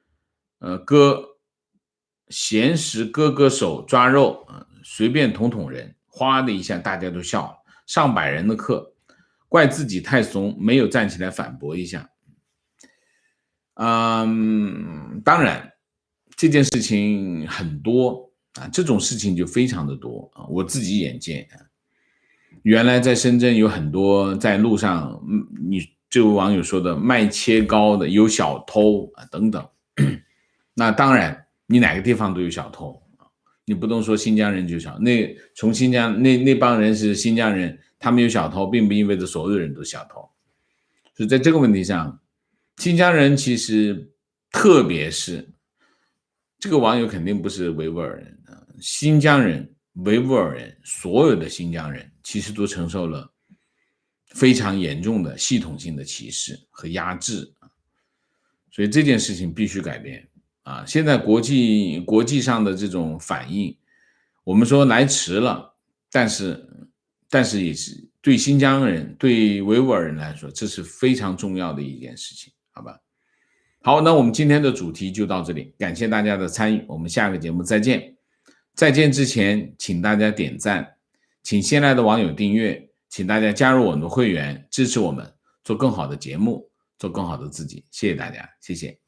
割手抓肉，随便捅人，哗的一下大家都笑了，上百人的课。怪自己太怂，没有站起来反驳一下。当然这件事情很多啊，这种事情就非常的多啊。我自己眼见，原来在深圳有很多在路上，你这位网友说的卖切糕的有小偷啊等等。那当然你哪个地方都有小偷，你不能说新疆人就小，从新疆那帮人是新疆人，他们有小偷并不意味着所有人都小偷。所以在这个问题上，新疆人其实特别是这个网友肯定不是维吾尔人，新疆人、维吾尔人，所有的新疆人其实都承受了非常严重的系统性的歧视和压制，所以这件事情必须改变啊！现在国际上的这种反应，我们说来迟了，但是也是对新疆人、对维吾尔人来说，这是非常重要的一件事情，好吧？好，那我们今天的主题就到这里，感谢大家的参与，我们下个节目再见。再见之前，请大家点赞，请新来的网友订阅，请大家加入我们的会员，支持我们做更好的节目，做更好的自己。谢谢大家，谢谢。